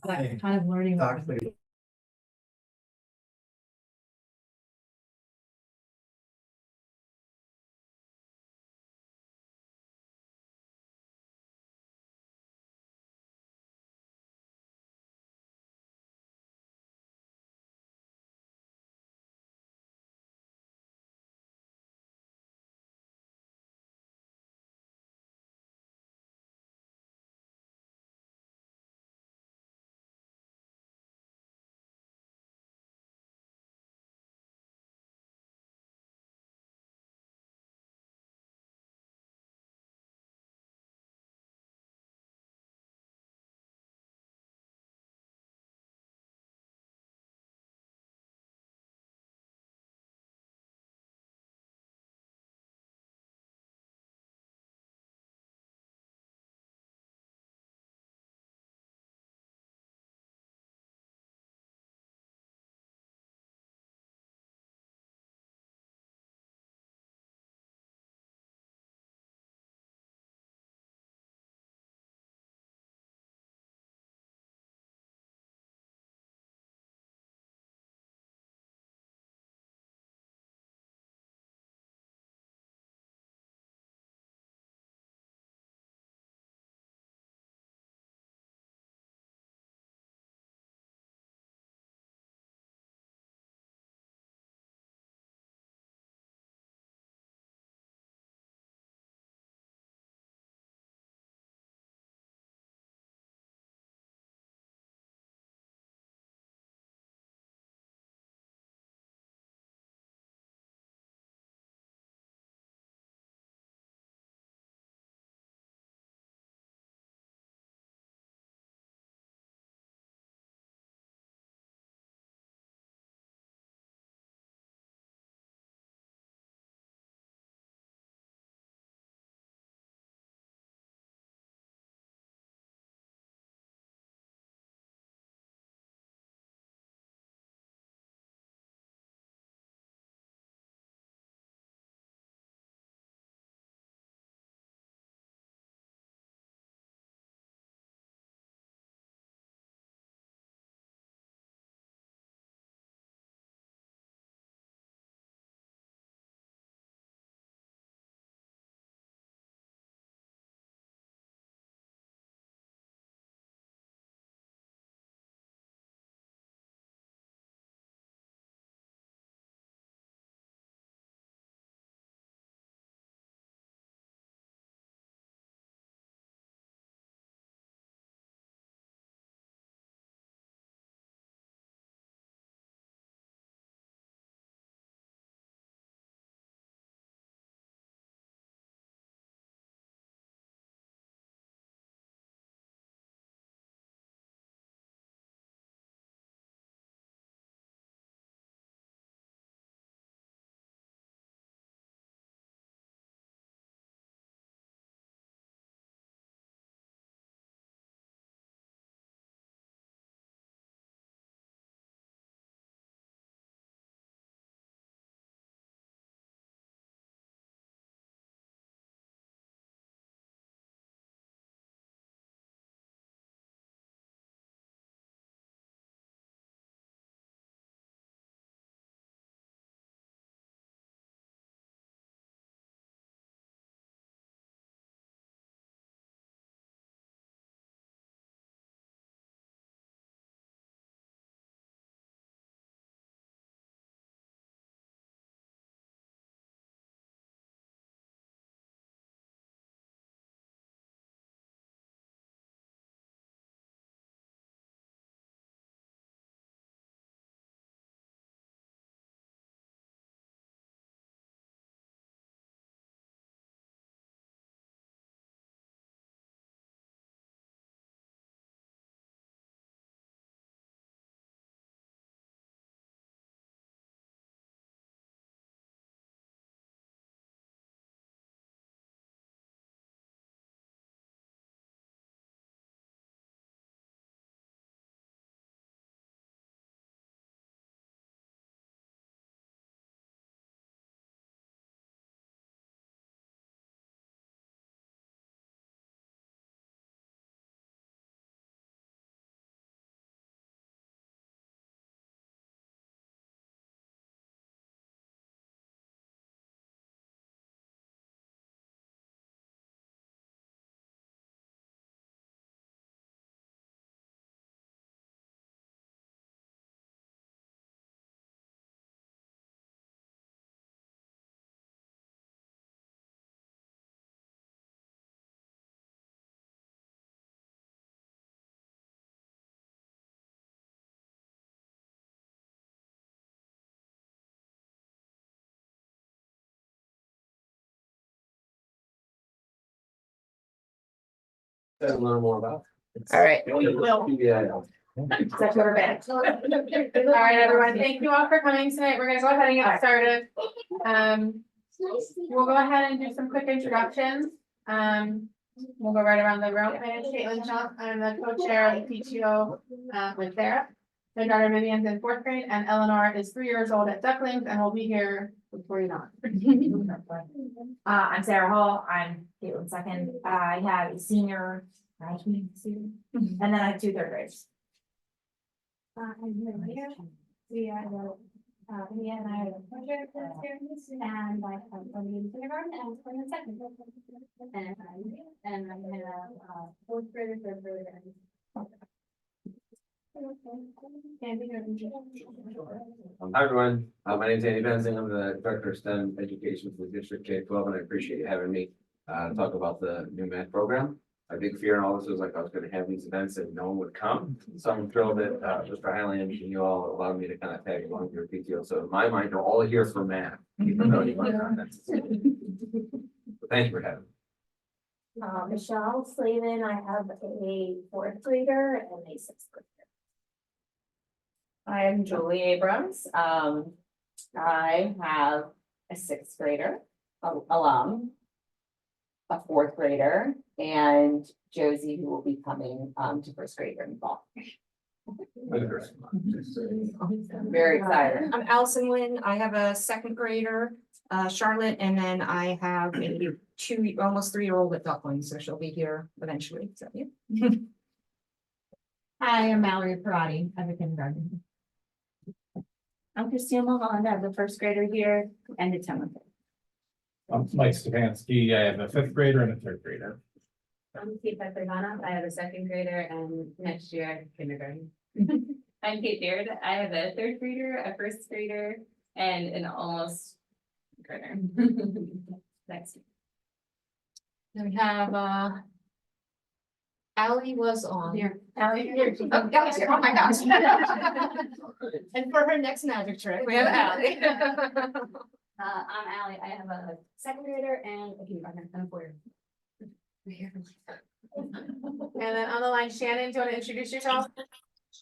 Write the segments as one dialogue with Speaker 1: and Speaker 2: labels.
Speaker 1: Like kind of learning about
Speaker 2: to learn more about.
Speaker 3: All right.
Speaker 1: We will.
Speaker 2: Yeah.
Speaker 3: That's what we're back.
Speaker 4: All right, everyone, thank you all for coming tonight. We're gonna go ahead and get started. We'll go ahead and do some quick introductions. We'll go right around the room. My name is Caitlin Shaw. I'm the co-chair of the PTO with Sarah. My daughter Vivian's in 4th grade and Eleanor is 3 years old at Ducklings and will be here before you know it.
Speaker 3: I'm Sarah Hall. I'm Caitlin second. I have a senior, and then I have 2 third graders.
Speaker 5: I'm here. We are me and I are the project experience and I have one in kindergarten and one in second. And I'm gonna 4th grader, 3rd grader.
Speaker 2: Hi, everyone. My name is Andy Benzing. I'm the Director of STEM Education for the District K-12, and I appreciate you having me talk about the new math program. My big fear in all this was like I was going to have these events and no one would come. So I'm thrilled that Mr. Highland and you all allowed me to kind of tag along with your PTO. So in my mind, you're all here for math. Even though you might not necessarily. But thank you for having me.
Speaker 5: Michelle Slavin, I have a 4th grader and a 6th grader.
Speaker 6: I'm Julie Abrams. I have a 6th grader, alum, a 4th grader, and Josie, who will be coming to 1st grade in the fall. Very excited.
Speaker 7: I'm Allison Lynn. I have a 2nd grader, Charlotte, and then I have a almost 3-year-old at Ducklings, so she'll be here eventually. So, yeah.
Speaker 1: Hi, I'm Mallory Parati. I'm a kindergarten.
Speaker 5: I'm Christina Mulholland, I have the 1st grader here and the 10th.
Speaker 8: I'm Mike Stefanski. I have a 5th grader and a 3rd grader.
Speaker 5: I'm Kate Peppergana, I have a 2nd grader and next year kindergarten.
Speaker 6: I'm Kate Beard. I have a 3rd grader, a 1st grader, and an almost grader. Next.
Speaker 1: Then we have, Ally was on.
Speaker 5: Here.
Speaker 1: Ally here. Oh, Ally's here. Oh my gosh. And for her next magic trick, we have Ally.
Speaker 5: I'm Allie, I have a 2nd grader and a kindergartner and a 4-year.
Speaker 4: And then on the line, Shannon, do you want to introduce yourself?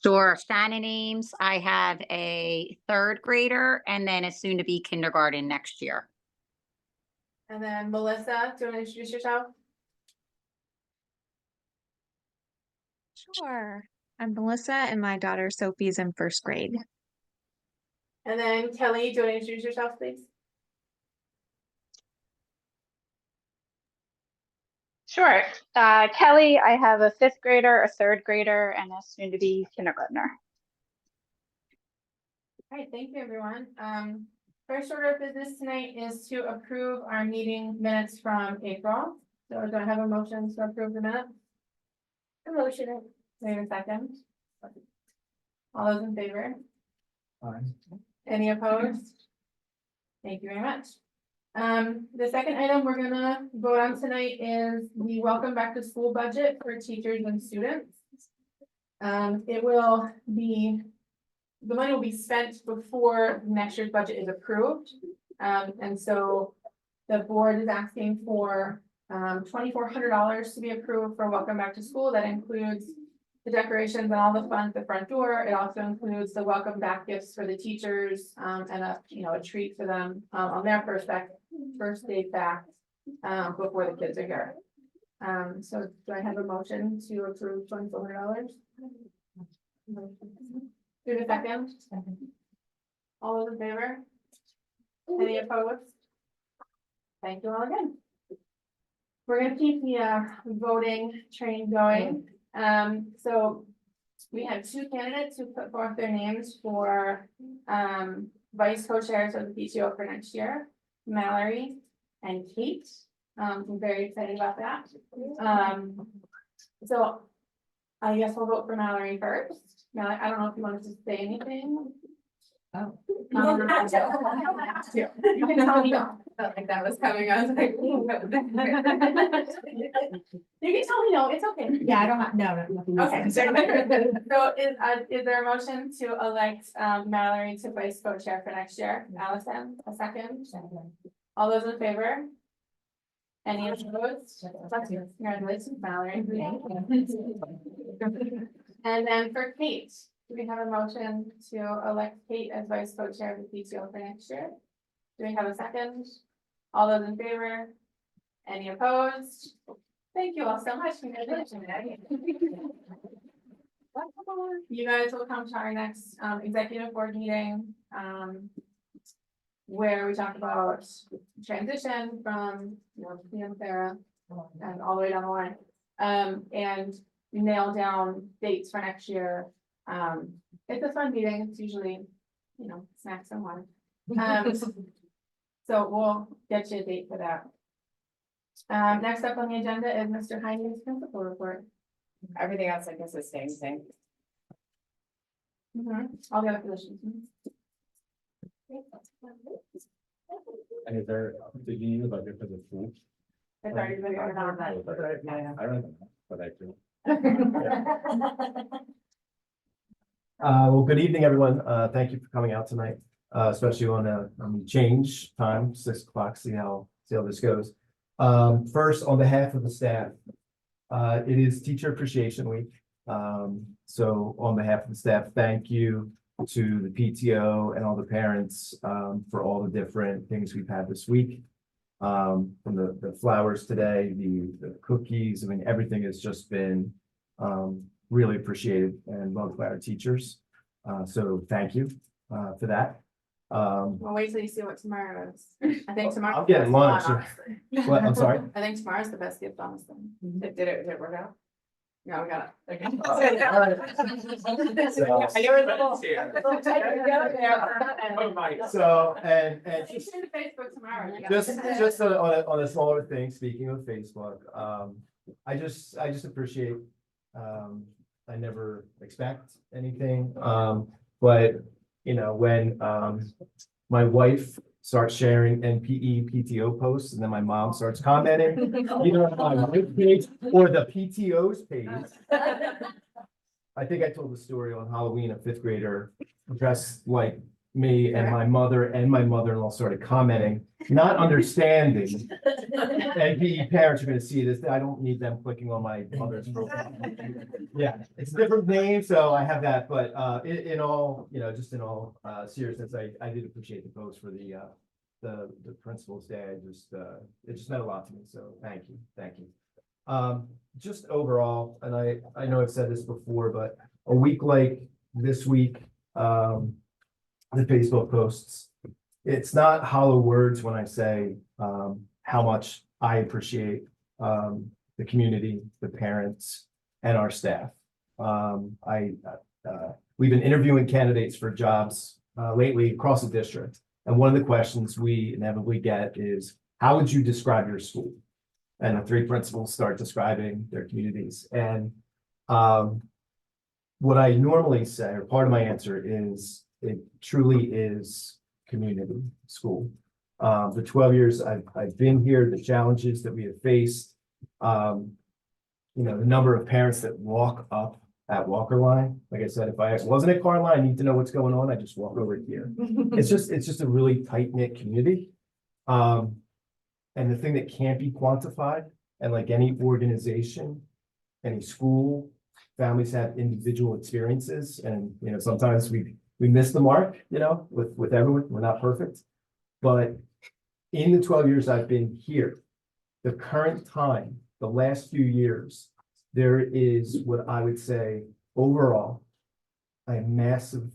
Speaker 9: Sure, Shannon Ames. I have a 3rd grader and then a soon to be kindergarten next year.
Speaker 4: And then Melissa, do you want to introduce yourself?
Speaker 10: Sure. I'm Melissa and my daughter Sophie's in 1st grade.
Speaker 4: And then Kelly, do you want to introduce yourself, please?
Speaker 11: Sure. Kelly, I have a 5th grader, a 3rd grader, and a soon-to-be kindergartner.
Speaker 4: All right, thank you, everyone. First order of business tonight is to approve our meeting minutes from April. So do I have a motion to approve the minutes?
Speaker 5: A motion.
Speaker 4: Wait a second. All those in favor? Any opposed? Thank you very much. The second item we're gonna vote on tonight is the welcome back to school budget for teachers and students. It will be, the money will be spent before next year's budget is approved. And so the board is asking for $2,400 to be approved for welcome back to school. That includes the decorations and all the fun at the front door. It also includes the welcome back gifts for the teachers, and a treat for them on their first day back before the kids are here. So do I have a motion to approve $2,400? Do the second? All those in favor? Any opposed? Thank you all again. We're gonna keep the voting train going. So we have 2 candidates who put forth their names for vice co-chairs of the PTO for next year, Mallory and Kate. I'm very excited about that. So I guess we'll vote for Mallory first. Mallory, I don't know if you wanted to say anything.
Speaker 1: Oh.
Speaker 4: You don't have to. You can tell me no. Felt like that was coming. I was like, you can tell me no, it's okay.
Speaker 1: Yeah, I don't have, no, nothing.
Speaker 4: Okay. So is there a motion to elect Mallory to vice co-chair for next year? Allison, a second? All those in favor? Any opposed? Congratulations, Valerie. And then for Kate, do we have a motion to elect Kate as vice co-chair of the PTO for next year? Do we have a second? All those in favor? Any opposed? Thank you all so much. Congratulations. You guys will come to our next executive board meeting, where we talk about transition from, Sarah, and all the way down the line. And nail down dates for next year. It's a fun meeting. It's usually, snacks and wine. So we'll get you a date for that. Next up on the agenda is Mr. Heine's principal report.
Speaker 6: Everything else I guess is staying the same.
Speaker 4: All the other positions.
Speaker 8: And is there, did you need a budget for the school?
Speaker 4: It's already been going on.
Speaker 8: I don't know, but I do.
Speaker 12: Well, good evening, everyone. Thank you for coming out tonight, especially on the change time, 6 o'clock, see how this goes. First, on behalf of the staff, it is Teacher Appreciation Week. So on behalf of the staff, thank you to the PTO and all the parents for all the different things we've had this week. From the flowers today, the cookies, I mean, everything has just been really appreciated and loved by our teachers. So thank you for that.
Speaker 4: Well, wait till you see what tomorrow is. I think tomorrow.
Speaker 12: I'll get lunch. What, I'm sorry?
Speaker 4: I think tomorrow's the best gift, honestly.
Speaker 6: Did it work out?
Speaker 4: Yeah, we got it. Okay.
Speaker 12: So, and
Speaker 4: You should do Facebook tomorrow.
Speaker 12: just on a smaller thing, speaking of Facebook, I just appreciate, I never expect anything, but when my wife starts sharing NPE PTO posts and then my mom starts commenting, either on my page or the PTO's page. I think I told the story on Halloween, a 5th grader dressed like me and my mother-in-law started commenting, not understanding. NPE parents are gonna see this, I don't need them clicking on my mother's profile. Yeah, it's a different name, so I have that, but in all, just in all seriousness, I did appreciate the post for the principal's day. It just meant a lot to me, so thank you. Just overall, and I know I've said this before, but a week like this week, the Facebook posts, it's not hollow words when I say how much I appreciate the community, the parents, and our staff. We've been interviewing candidates for jobs lately across the district, and one of the questions we inevitably get is, how would you describe your school? And the 3 principals start describing their communities. And what I normally say, or part of my answer is, it truly is community school. The 12 years I've been here, the challenges that we have faced, the number of parents that walk up at Walker Line. Like I said, if I wasn't at Car Line, I need to know what's going on, I just walk over here. It's just a really tight-knit community. And the thing that can't be quantified, and like any organization, any school, families have individual experiences, and sometimes we miss the mark, with everyone. We're not perfect. But in the 12 years I've been here, the current time, the last few years, there is what I would say overall a massive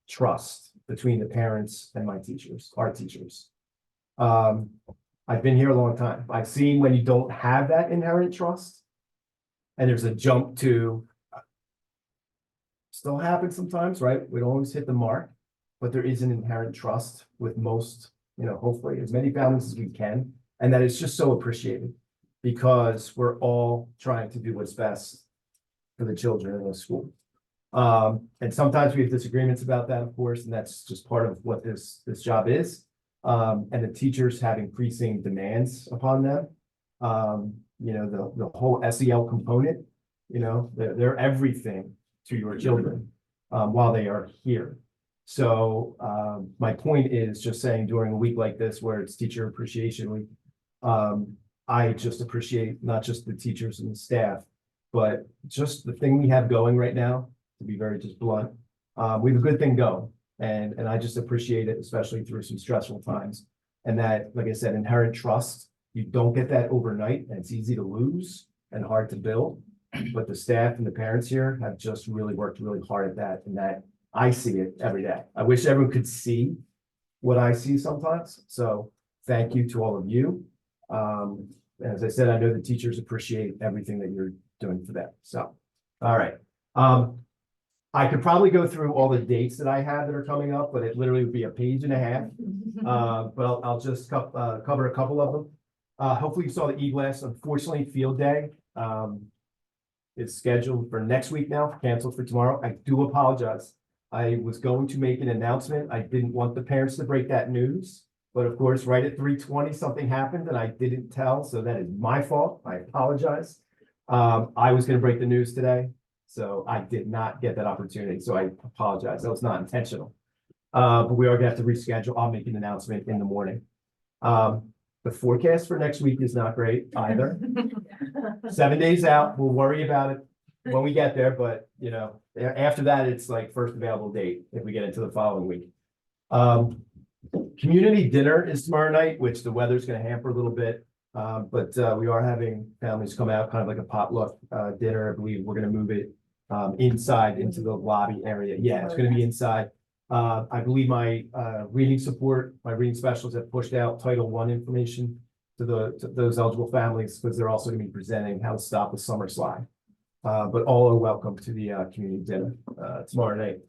Speaker 12: trust between the parents and my teachers, our teachers. I've been here a long time. I've seen when you don't have that inherent trust and there's a jump to, still happens sometimes, right? We don't always hit the mark, but there is an inherent trust with most, hopefully as many families as we can. And that is just so appreciated because we're all trying to do what's best for the children in the school. And sometimes we have disagreements about that, of course, and that's just part of what this job is. And the teachers have increasing demands upon them. The whole SEL component, they're everything to your children while they are here. So my point is just saying during a week like this, where it's Teacher Appreciation Week, I just appreciate not just the teachers and the staff, but just the thing we have going right now, to be very just blunt. We have a good thing going, and I just appreciate it, especially through some stressful times. And that, like I said, inherent trust, you don't get that overnight, and it's easy to lose and hard to build. But the staff and the parents here have just really worked really hard at that, and that I see it every day. I wish everyone could see what I see sometimes. So thank you to all of you. As I said, I know the teachers appreciate everything that you're doing for them. So, all right. I could probably go through all the dates that I have that are coming up, but it literally would be a page and a half. But I'll just cover a couple of them. Hopefully you saw the e-blast. Unfortunately, field day is scheduled for next week now, canceled for tomorrow. I do apologize. I was going to make an announcement. I didn't want the parents to break that news. But of course, right at 3:20, something happened and I didn't tell. So that is my fault. I apologize. I was going to break the news today. So I did not get that opportunity. So I apologize. That was not intentional. But we are going to have to reschedule. I'll make an announcement in the morning. The forecast for next week is not great either. 7 days out, we'll worry about it when we get there, but you know, after that, it's like first available date if we get into the following week. Community dinner is tomorrow night, which the weather's gonna hamper a little bit. But we are having families come out, kind of like a potluck dinner. I believe we're gonna move it inside into the lobby area. Yeah, it's gonna be inside. I believe my reading specialists have pushed out Title I information to those eligible families because they're also going to be presenting how to stop the summer slide. But all are welcome to the community dinner tomorrow night.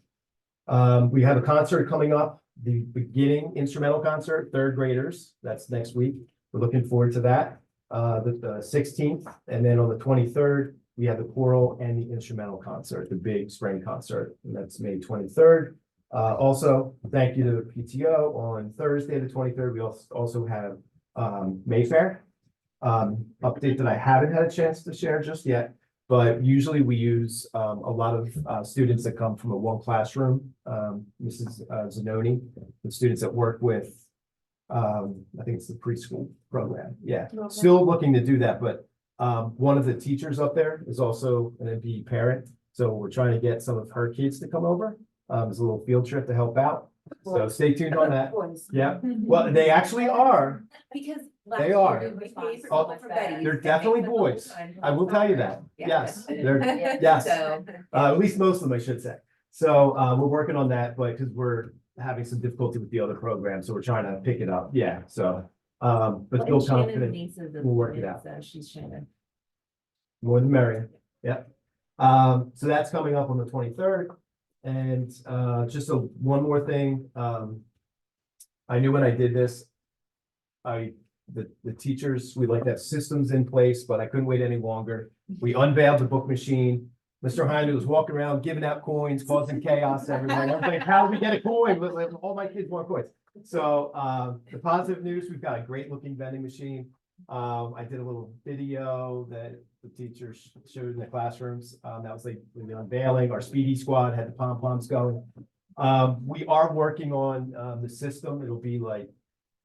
Speaker 12: We have a concert coming up, the beginning instrumental concert, third graders. That's next week. We're looking forward to that. The 16th, and then on the 23rd, we have the choral and the instrumental concert, the big spring concert, and that's May 23rd. Also, thank you to the PTO. On Thursday, the 23rd, we also have Mayfair. Update that I haven't had a chance to share just yet, but usually we use a lot of students that come from a one classroom. Mrs. Zanoni, the students that work with, I think it's the preschool program. Yeah, still looking to do that, but one of the teachers up there is also an NPE parent. So we're trying to get some of her kids to come over. It's a little field trip to help out. So stay tuned on that. Yeah, well, they actually are.
Speaker 6: Because.
Speaker 12: They are. They're definitely boys. I will tell you that. Yes, they're, yes. At least most of them, I should say. So we're working on that, but because we're having some difficulty with the other program, so we're trying to pick it up. Yeah, so but feel confident we'll work it out.
Speaker 6: She's Shannon.
Speaker 12: More the merrier. Yep. So that's coming up on the 23rd. And just one more thing. I knew when I did this, the teachers, we like to have systems in place, but I couldn't wait any longer. We unveiled the book machine. Mr. Heine was walking around giving out coins, causing chaos everywhere. I was like, how do we get a coin? All my kids want coins. So the positive news, we've got a great looking vending machine. I did a little video that the teachers showed in the classrooms. That was like the unveiling. Our Speedy Squad had the pom-poms going. We are working on the system. It'll be like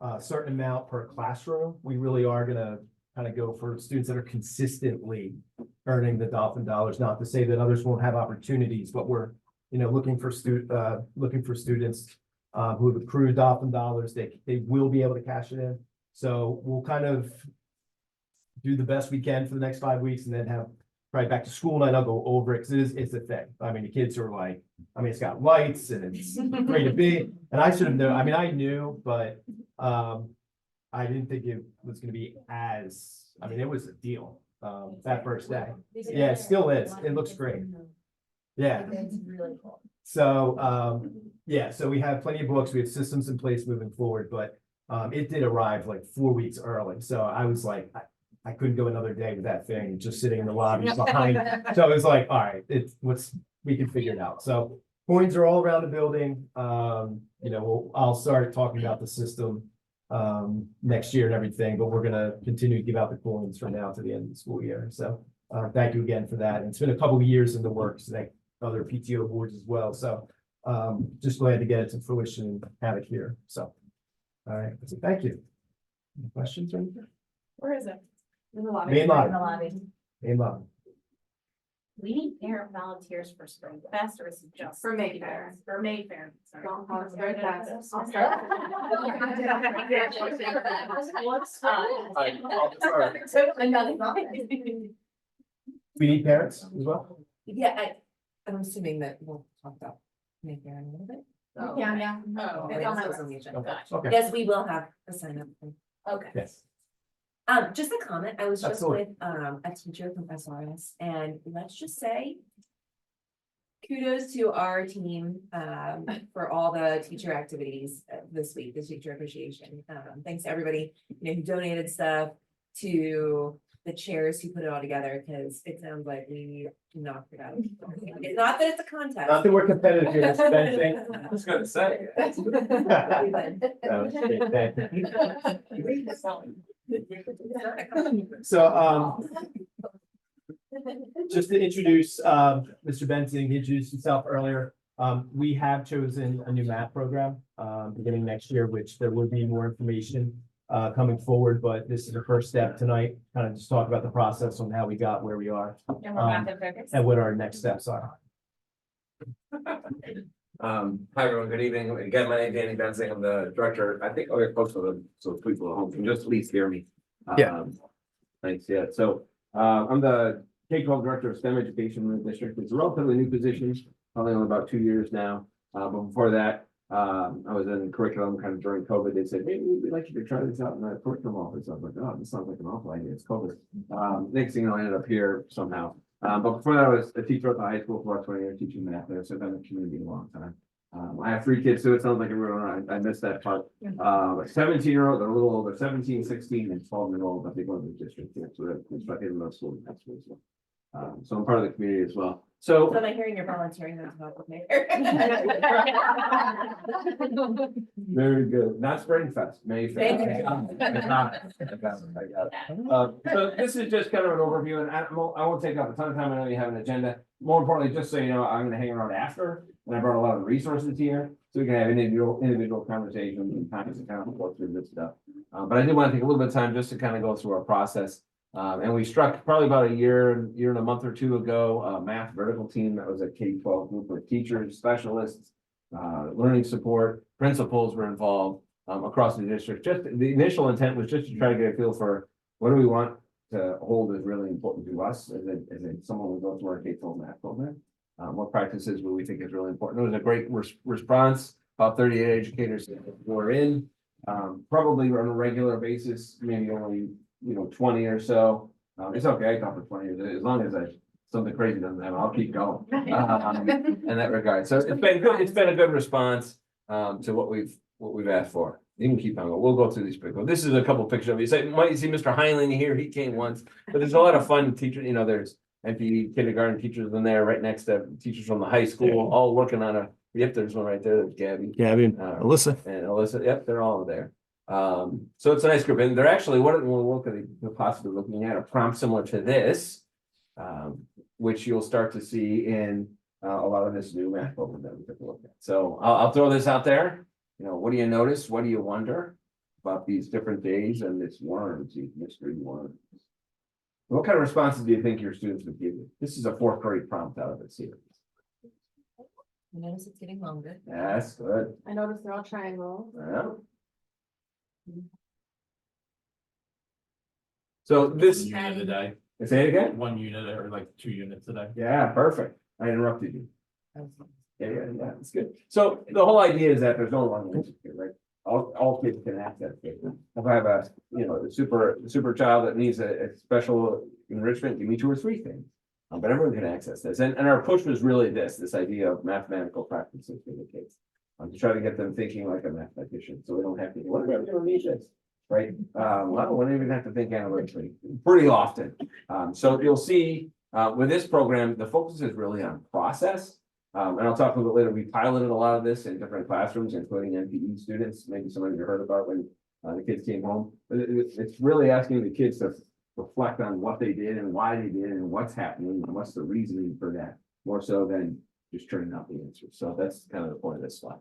Speaker 12: a certain amount per classroom. We really are gonna kind of go for students that are consistently earning the Dolphin dollars. Not to say that others won't have opportunities, but we're looking for students who have accrued Dolphin dollars. They will be able to cash it in. So we'll kind of do the best we can for the next 5 weeks and then have right back to school and I'll go over it because it's a thing. I mean, the kids are like, it's got lights and it's great to be. And I should have known, I knew, but I didn't think it was going to be it was a deal that first day. Yeah, it still is. It looks great. Yeah.
Speaker 6: It's really cool.
Speaker 12: So, yeah, so we have plenty of books. We have systems in place moving forward, but it did arrive like 4 weeks early. So I was like, I couldn't go another day with that thing just sitting in the lobby behind. So it was like, all right, we can figure it out. So coins are all around the building. I'll start talking about the system next year and everything, but we're gonna continue to give out the coins from now to the end of the school year. So thank you again for that. And it's been a couple of years in the works, like other PTO boards as well. So just glad to get it to fruition and have it here. So all right, so thank you. Any questions or anything?
Speaker 4: Where is it?
Speaker 3: In the lobby.
Speaker 12: Main lobby.
Speaker 3: In the lobby.
Speaker 12: Aim up.
Speaker 1: We need parent volunteers for Spring Fest, or is it just?
Speaker 4: For Mayfair.
Speaker 1: For Mayfair, sorry.
Speaker 4: Don't call it Spring Fest.
Speaker 1: I'll start.
Speaker 12: We need parents as well.
Speaker 6: Yeah, I'm assuming that we'll talk about Mayfair in a little bit.
Speaker 4: Yeah.
Speaker 1: Oh,
Speaker 4: It's on my
Speaker 6: It's
Speaker 4: list.
Speaker 6: on the agenda.
Speaker 12: Okay.
Speaker 6: Yes, we will have a sign up.
Speaker 1: Okay.
Speaker 12: Yes.
Speaker 6: Just a comment, I was just
Speaker 12: Absolutely.
Speaker 6: with a teacher from SRS, and let's just say. Kudos to our team for all the teacher activities this week, the teacher appreciation. Thanks to everybody, who donated stuff, to the chairs who put it all together, because it sounds like we knocked it out. It's not that it's a contest.
Speaker 12: Not that we're competitive here, it's fencing.
Speaker 2: I was gonna say.
Speaker 12: That was great, thank you. So, just to introduce, Mr. Benson, he introduced himself earlier. We have chosen a new math program, beginning next year, which there will be more information, coming forward, but this is the first step tonight, kind of just talk about the process on how we got where we are,
Speaker 3: And we're back in focus.
Speaker 12: and what our next steps are.
Speaker 2: Hi, everyone. Good evening. Again, my name is Danny Benzing. I'm the director. I think I'll get close to them, so people at home can just at least hear me.
Speaker 12: Yeah.
Speaker 2: Thanks. Yeah. So, I'm the K-12 director of STEM education in the district. It's a relatively new position, probably only about 2 years now. But before that, I was in curriculum kind of during COVID. They said, maybe we'd like you to try this out in the curriculum office. I was like, oh, this sounds like an awful idea. It's COVID. Next thing you know, I ended up here somehow. But before that, I was a teacher at the high school for about 20 years teaching math there. So I've been in the community a long time. I have 3 kids, so it sounds like everyone, I missed that part. A 17-year-old, they're a little older, 17, 16, and 12-year-old, but they go to the district here. So that's what I did in those schools. So I'm part of the community as well. So.
Speaker 6: So am I hearing you're volunteering to help with me?
Speaker 2: Very good. Not Spring Fest, Mayfair.
Speaker 6: Thank you.
Speaker 2: I got it. So this is just kind of an overview, and I won't take up a ton of time. I know you have an agenda. More importantly, just so you know, I'm gonna hang around after, and I brought a lot of resources here, so we can have individual conversations and times to kind of go through this stuff. But I did want to take a little bit of time just to kind of go through our process. And we struck probably about a year and a month or 2 ago, a math vertical team that was a K-12 group of teachers, specialists, learning support, principals were involved across the district. Just the initial intent was just to try to get a feel for what do we want to hold as really important to us as someone who goes to our K-12 math program. What practices would we think is really important? It was a great response. About 38 educators were in, probably on a regular basis, maybe only 20 or so. It's okay, I come for 20 years, as long as something crazy doesn't happen, I'll keep going. In that regard. So it's been good, it's been a good response to what we've asked for. You can keep on going. We'll go through these quickly. This is a couple pictures of you. So you might see Mr. Heinlein here, he came once, but there's a lot of fun teachers, there's NPE kindergarten teachers in there, right next to teachers from the high school, all working on there's one right there, there's Gabby.
Speaker 8: Alyssa.
Speaker 2: And Alyssa, yep, they're all there. So it's a nice group, and they're actually, what are they possibly looking at? A prompt similar to this, which you'll start to see in a lot of this new math program that we took a look at. So I'll throw this out there. What do you notice? What do you wonder about these different days and this worms, these mystery worms? What kind of responses do you think your students would give you? This is a 4th grade prompt out of the series.
Speaker 6: You notice it's getting longer.
Speaker 2: That's good.
Speaker 4: I noticed they're all triangles.
Speaker 2: Yeah. So this,
Speaker 8: Unit a day,
Speaker 2: say it again?
Speaker 8: 1 unit or like 2 units a day.
Speaker 2: Yeah, perfect. I interrupted you. Yeah, it's good. So the whole idea is that there's no wrong answer here, right? All kids can access it. If I have a super child that needs a special enrichment, give me 2 or 3 things. But everyone can access this. And our push was really this idea of mathematical practices for the kids. To try to get them thinking like a mathematician, so we don't have to, what if we don't need this? Right? Well, we don't even have to think analytically pretty often. So you'll see with this program, the focus is really on process. And I'll talk a little bit later. We piloted a lot of this in different classrooms, including NPE students. Maybe some of you heard about when the kids came home. But it's really asking the kids to reflect on what they did and why they did and what's happening and what's the reasoning for that, more so than just turning out the answers. So that's kind of the point of this slide.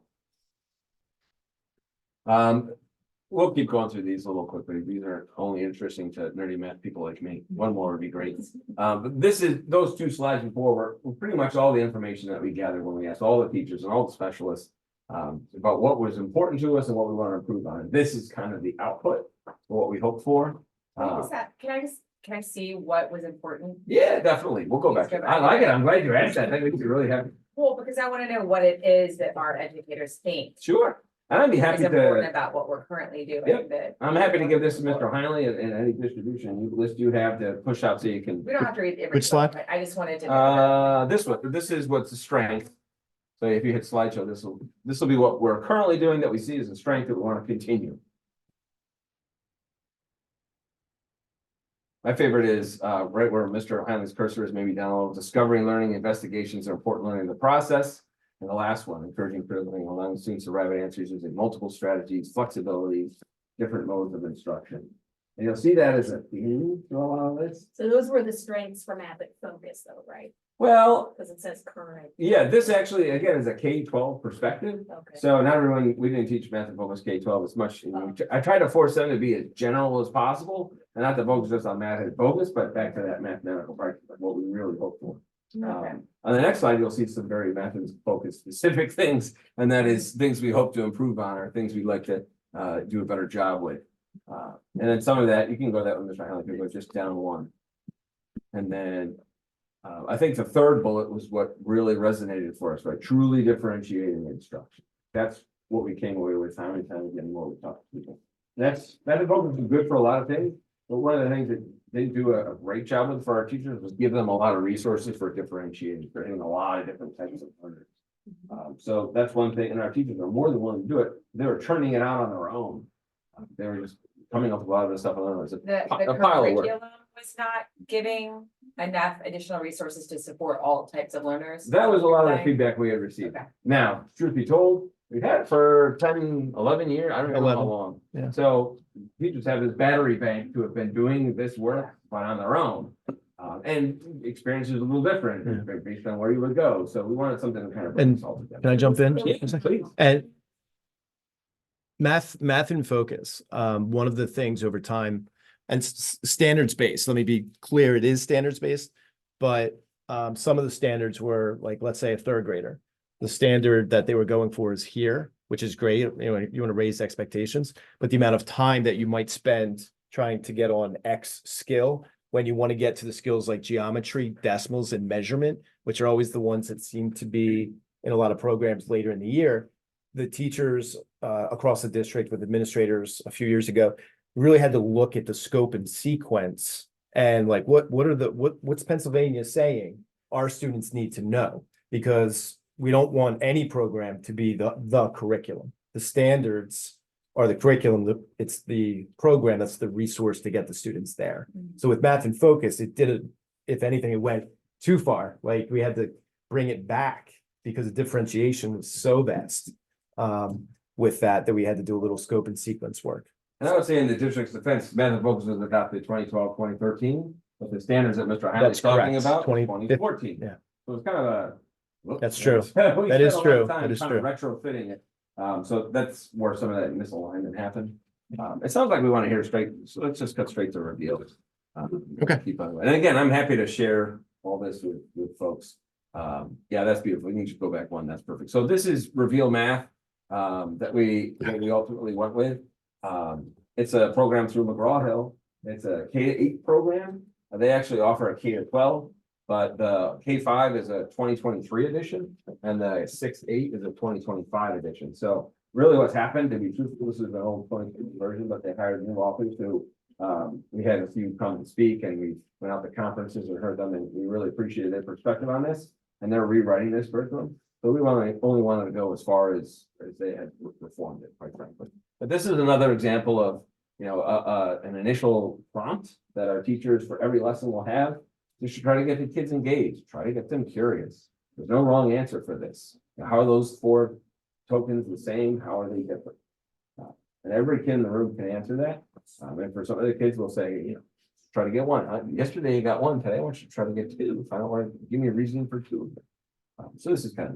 Speaker 2: we'll keep going through these a little quickly. These are only interesting to nerdy math people like me. One more would be great. But those two slides before were pretty much all the information that we gathered when we asked all the teachers and all the specialists about what was important to us and what we want to improve on. This is kind of the output, what we hoped for.
Speaker 6: Can I see what was important?
Speaker 2: Yeah, definitely. We'll go back. I like it. I'm glad you asked that. I think we really have.
Speaker 6: Well, because I want to know what it is that our educators think
Speaker 2: Sure. And I'd be happy
Speaker 6: is important
Speaker 2: to,
Speaker 6: about what we're currently doing.
Speaker 2: Yep.
Speaker 6: That
Speaker 2: I'm happy to give this to Mr. Heinley and any distribution list you have to push out so you can.
Speaker 6: we don't have to read every.
Speaker 12: Which slide?
Speaker 6: but I just wanted to.
Speaker 2: This one, this is what's the strength. So if you hit slideshow, this will be what we're currently doing that we see as a strength that we want to continue. My favorite is right where Mr. Heinley's cursor is, maybe down low. Discovery, learning, investigations are important learning in the process. And the last one, encouraging critical thinking, allowing students to arrive at answers using multiple strategies, flexibility, different modes of instruction. And you'll see that as a theme through a lot of this.
Speaker 5: So those were the strengths for Math at Focus though, right?
Speaker 2: Well,
Speaker 5: Because it says current.
Speaker 2: yeah, this actually, again, is a K-12 perspective.
Speaker 5: Okay.
Speaker 2: So not everyone, we didn't teach math and focus K-12 as much. I tried to force them to be as general as possible and not to focus just on math and focus, but back to that mathematical practice, like what we really hope for. On the next slide, you'll see some very math and focus specific things, and that is things we hope to improve on or things we'd like to do a better job with. And then some of that, you can go that one, Mr. Heinley, can go just down one. And then I think the third bullet was what really resonated for us, right? Truly differentiating instruction. That's what we came away with time and time again, what we talked to people. That focus is good for a lot of things, but one of the things that they do a great job with for our teachers was give them a lot of resources for differentiating, for hitting a lot of different types of learners. So that's one thing, and our teachers are more than willing to do it. They were turning it out on their own. They were just coming up with a lot of this stuff on their own. It's a
Speaker 6: The
Speaker 2: pile of work.
Speaker 6: curriculum was not giving enough additional resources to support all types of learners.
Speaker 2: That was a lot of the
Speaker 6: Saying?
Speaker 2: feedback we had received.
Speaker 6: Okay.
Speaker 2: Now, truth be told, we've had it for 10, 11 years. I don't know how
Speaker 12: 11,
Speaker 2: long.
Speaker 12: yeah.
Speaker 2: So teachers have this battery bank to have been doing this work, but on their own. And experience is a little different based on where you would go. So we wanted something to kind of bring
Speaker 12: And
Speaker 2: us all together.
Speaker 12: Can I jump in?
Speaker 2: Yeah, please.
Speaker 12: And math and focus, one of the things over time and standards based, let me be clear, it is standards based, but some of the standards were like, let's say a third grader. The standard that they were going for is here, which is great. You want to raise expectations, but the amount of time that you might spend trying to get on X skill when you want to get to the skills like geometry, decimals, and measurement, which are always the ones that seem to be in a lot of programs later in the year. The teachers across the district with administrators a few years ago really had to look at the scope and sequence and like what's Pennsylvania saying our students need to know, because we don't want any program to be the curriculum. The standards are the curriculum, it's the program that's the resource to get the students there. So with math and focus, it didn't, if anything, it went too far. Like we had to bring it back because the differentiation was so vast with that we had to do a little scope and sequence work.
Speaker 2: And I would say in the district's defense, math and focus was adopted 2012, 2013, but the standards that Mr. Heinley's
Speaker 12: That's
Speaker 2: talking
Speaker 12: correct.
Speaker 2: about,
Speaker 12: 2014.
Speaker 2: 2014.
Speaker 12: Yeah.
Speaker 2: So it's kind of a. whoops.
Speaker 12: That's true.
Speaker 2: We
Speaker 12: That
Speaker 2: spent
Speaker 12: is
Speaker 2: a lot of
Speaker 12: true.
Speaker 2: time
Speaker 12: That is
Speaker 2: kind of Retrofitting it. So that's where some of that misalignment happened. It sounds like we want to hear straight, so let's just cut straight to reveal.
Speaker 12: Okay.
Speaker 2: Keep on going. And again, I'm happy to share all this with folks. Yeah, that's beautiful. You can just go back one. That's perfect. So this is Reveal Math that we ultimately went with. It's a program through McGraw-Hill. It's a K-8 program. They actually offer a K-12, but the K-5 is a 2023 edition and the 6-8 is a 2025 edition. So really what's happened, to be truthful, this is an old 2020 version, but they hired new authors who we had a few come and speak, and we went out to conferences and heard them, and we really appreciated their perspective on this, and they're rewriting this curriculum. So we only wanted to go as far as they had reformed it, quite frankly. But this is another example of, an initial prompt that our teachers for every lesson will have. You should try to get the kids engaged, try to get them curious. There's no wrong answer for this. How are those 4 tokens the same? How are they different? And every kid in the room can answer that. And for some of the kids, we'll say, try to get 1. Yesterday you got 1. Today I want you to try to get 2. If I don't want to, give me a reason for 2 of them. So this is kind of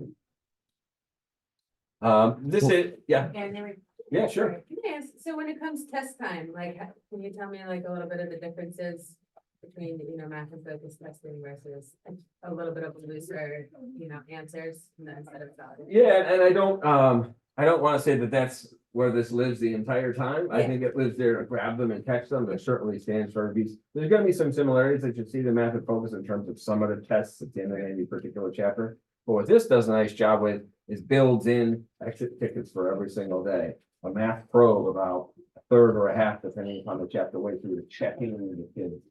Speaker 2: neat. This is, yeah.
Speaker 3: And then
Speaker 2: Yeah, sure.
Speaker 4: Can I ask, so when it comes test time, like, can you tell me like a little bit of the differences between, math and focus testing versus a little bit of looser, answers instead of solid?
Speaker 2: Yeah, and I don't want to say that that's where this lives the entire time. I
Speaker 4: Yeah.
Speaker 2: think it lives there to grab them and catch them. There certainly stands for these. There's gonna be some similarities that you see the math and focus in terms of summative tests at the end of any particular chapter. But what this does a nice job with is builds in exit tickets for every single day. A math probe about a third or a half, depending upon the chapter way through to check in with the kids.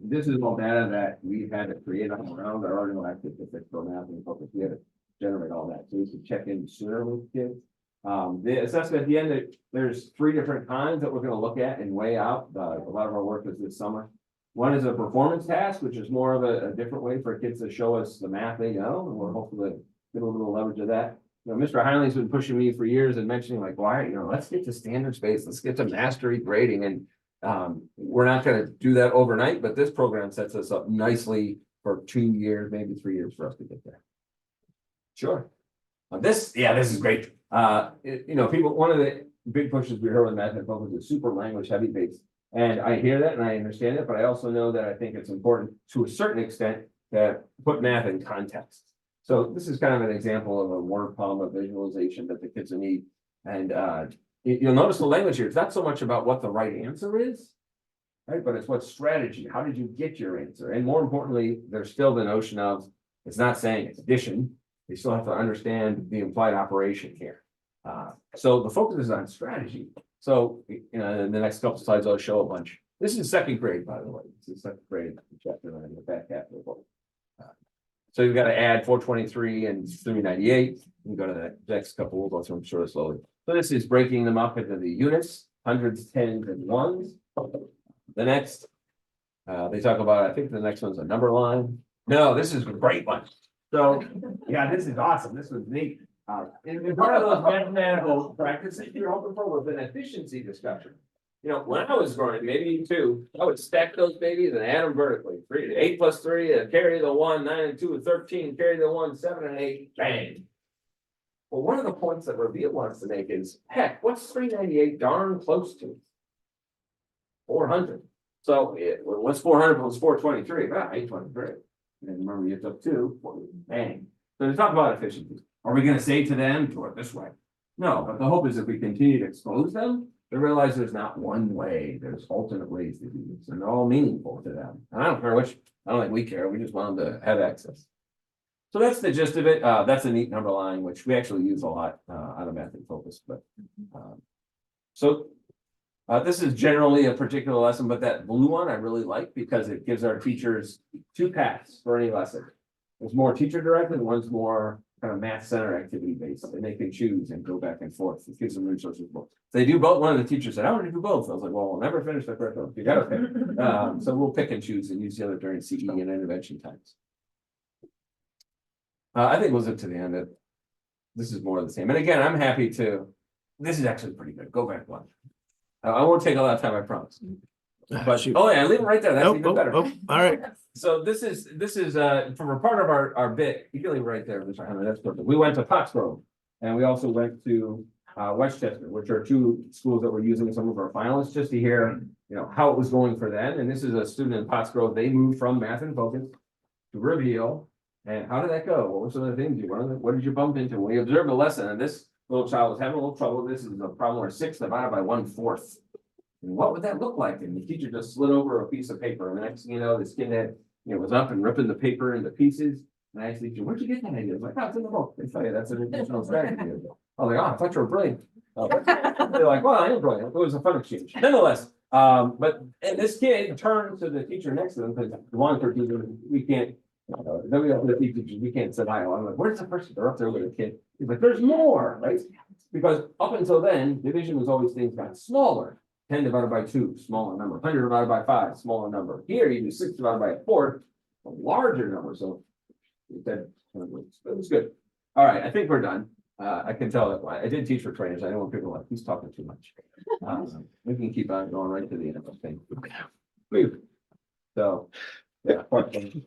Speaker 2: This is all data that we've had to create on our own. There are no exit tickets for math and focus. We had to generate all that. So we can check in sooner with kids. The assessment at the end, there's 3 different kinds that we're gonna look at and weigh out. A lot of our work is this summer. One is a performance task, which is more of a different way for kids to show us the math they know, and we're hopefully get a little leverage of that. Mr. Heinley's been pushing me for years and mentioning like, why, let's get to standards based, let's get to mastery grading, and we're not gonna do that overnight, but this program sets us up nicely for 2 years, maybe 3 years for us to get there. Sure. This is great. People, one of the big pushes we heard with math and focus is super language heavy based. And I hear that and I understand it, but I also know that I think it's important to a certain extent to put math in context. So this is kind of an example of a word problem of visualization that the kids will need. And you'll notice the language here. It's not so much about what the right answer is, right? But it's what strategy. How did you get your answer? And more importantly, there's still the notion of it's not saying it's addition. You still have to understand the implied operation here. So the focus is on strategy. So, in the next couple of slides, I'll show a bunch. This is 2nd grade, by the way. This is 2nd grade chapter 9 in the back half of the book. So you've got to add 423 and 398. You go to the next couple, we'll go through them sort of slowly. So this is breaking them up into the units, hundreds, tens, and ones. The next, they talk about, I think the next one's a number line. No, this is a great one. So, yeah, this is awesome. This was neat. And part of those mathematical practices you're hoping for was an efficiency discussion. When I was growing, maybe you too, I would stack those babies and add them vertically. 8 plus 3, carry the 1, 9 and 2 is 13, carry the 1, 7 and 8, bang. Well, one of the points that Reveal wants to make is, heck, what's 398 darn close to? 400. So what's 400 plus 423? About 823. And remember, you took 2, bang. So to talk about efficiency, are we going to say to them, do it this way? No, but the hope is if we continue to expose them, they realize there's not one way, there's alternate ways to do this, and they're all meaningful to them. And I don't care which, I don't think we care, we just want them to have access. So that's the gist of it. That's a neat number line, which we actually use a lot out of Math and Focus. But this is generally a particular lesson, but that blue one I really like because it gives our teachers 2 paths for any lesson. There's more teacher directed, and one's more kind of math center activity based, and they can choose and go back and forth. It gives them resources both. They do both. One of the teachers said, I want to do both. I was like, well, we'll never finish the curriculum. You got to pick. So we'll pick and choose and use the other during CE and intervention times. I think we'll zip to the end. This is more of the same. And again, I'm happy to. This is actually pretty good. Go back one. I won't take a lot of time, I promise. But oh yeah, leave it right there. That's even better.
Speaker 13: All right.
Speaker 2: So this is from a part of our bit. You can leave it right there, Mr. Hammond. That's perfect. We went to Pottsgrove, and we also went to Westchester, which are 2 schools that we're using some of our finalists just to hear, how it was going for them. And this is a student in Pottsgrove. They moved from Math and Focus to Reveal. And how did that go? What were some of the things you learned? What did you bump into? We observed a lesson, and this little child was having a little trouble. This is a problem where 6 divided by 1/4. And what would that look like? And the teacher just slid over a piece of paper. And the next thing you know, this kid had, was up and ripping the paper into pieces. And I asked the teacher, where'd you get that idea? I was like, oh, it's in the book. They tell you that's an intentional strategy. I was like, oh, I thought you were brilliant. They're like, well, I am brilliant. It was a fun exchange. Nonetheless, and this kid turned to the teacher next to them because the one for teacher, we can't, then we got the teachers, we can't sit idle. I'm like, where's the person? They're up there with a kid. He's like, there's more, right? Because up until then, division was always things got smaller. 10 divided by 2, smaller number. 100 divided by 5, smaller number. Here you do 6 divided by 4, a larger number. So that it was good. All right, I think we're done. I can tell that I did teach for trainers. I don't want people like he's talking too much. We can keep on going right to the end of the thing. So yeah,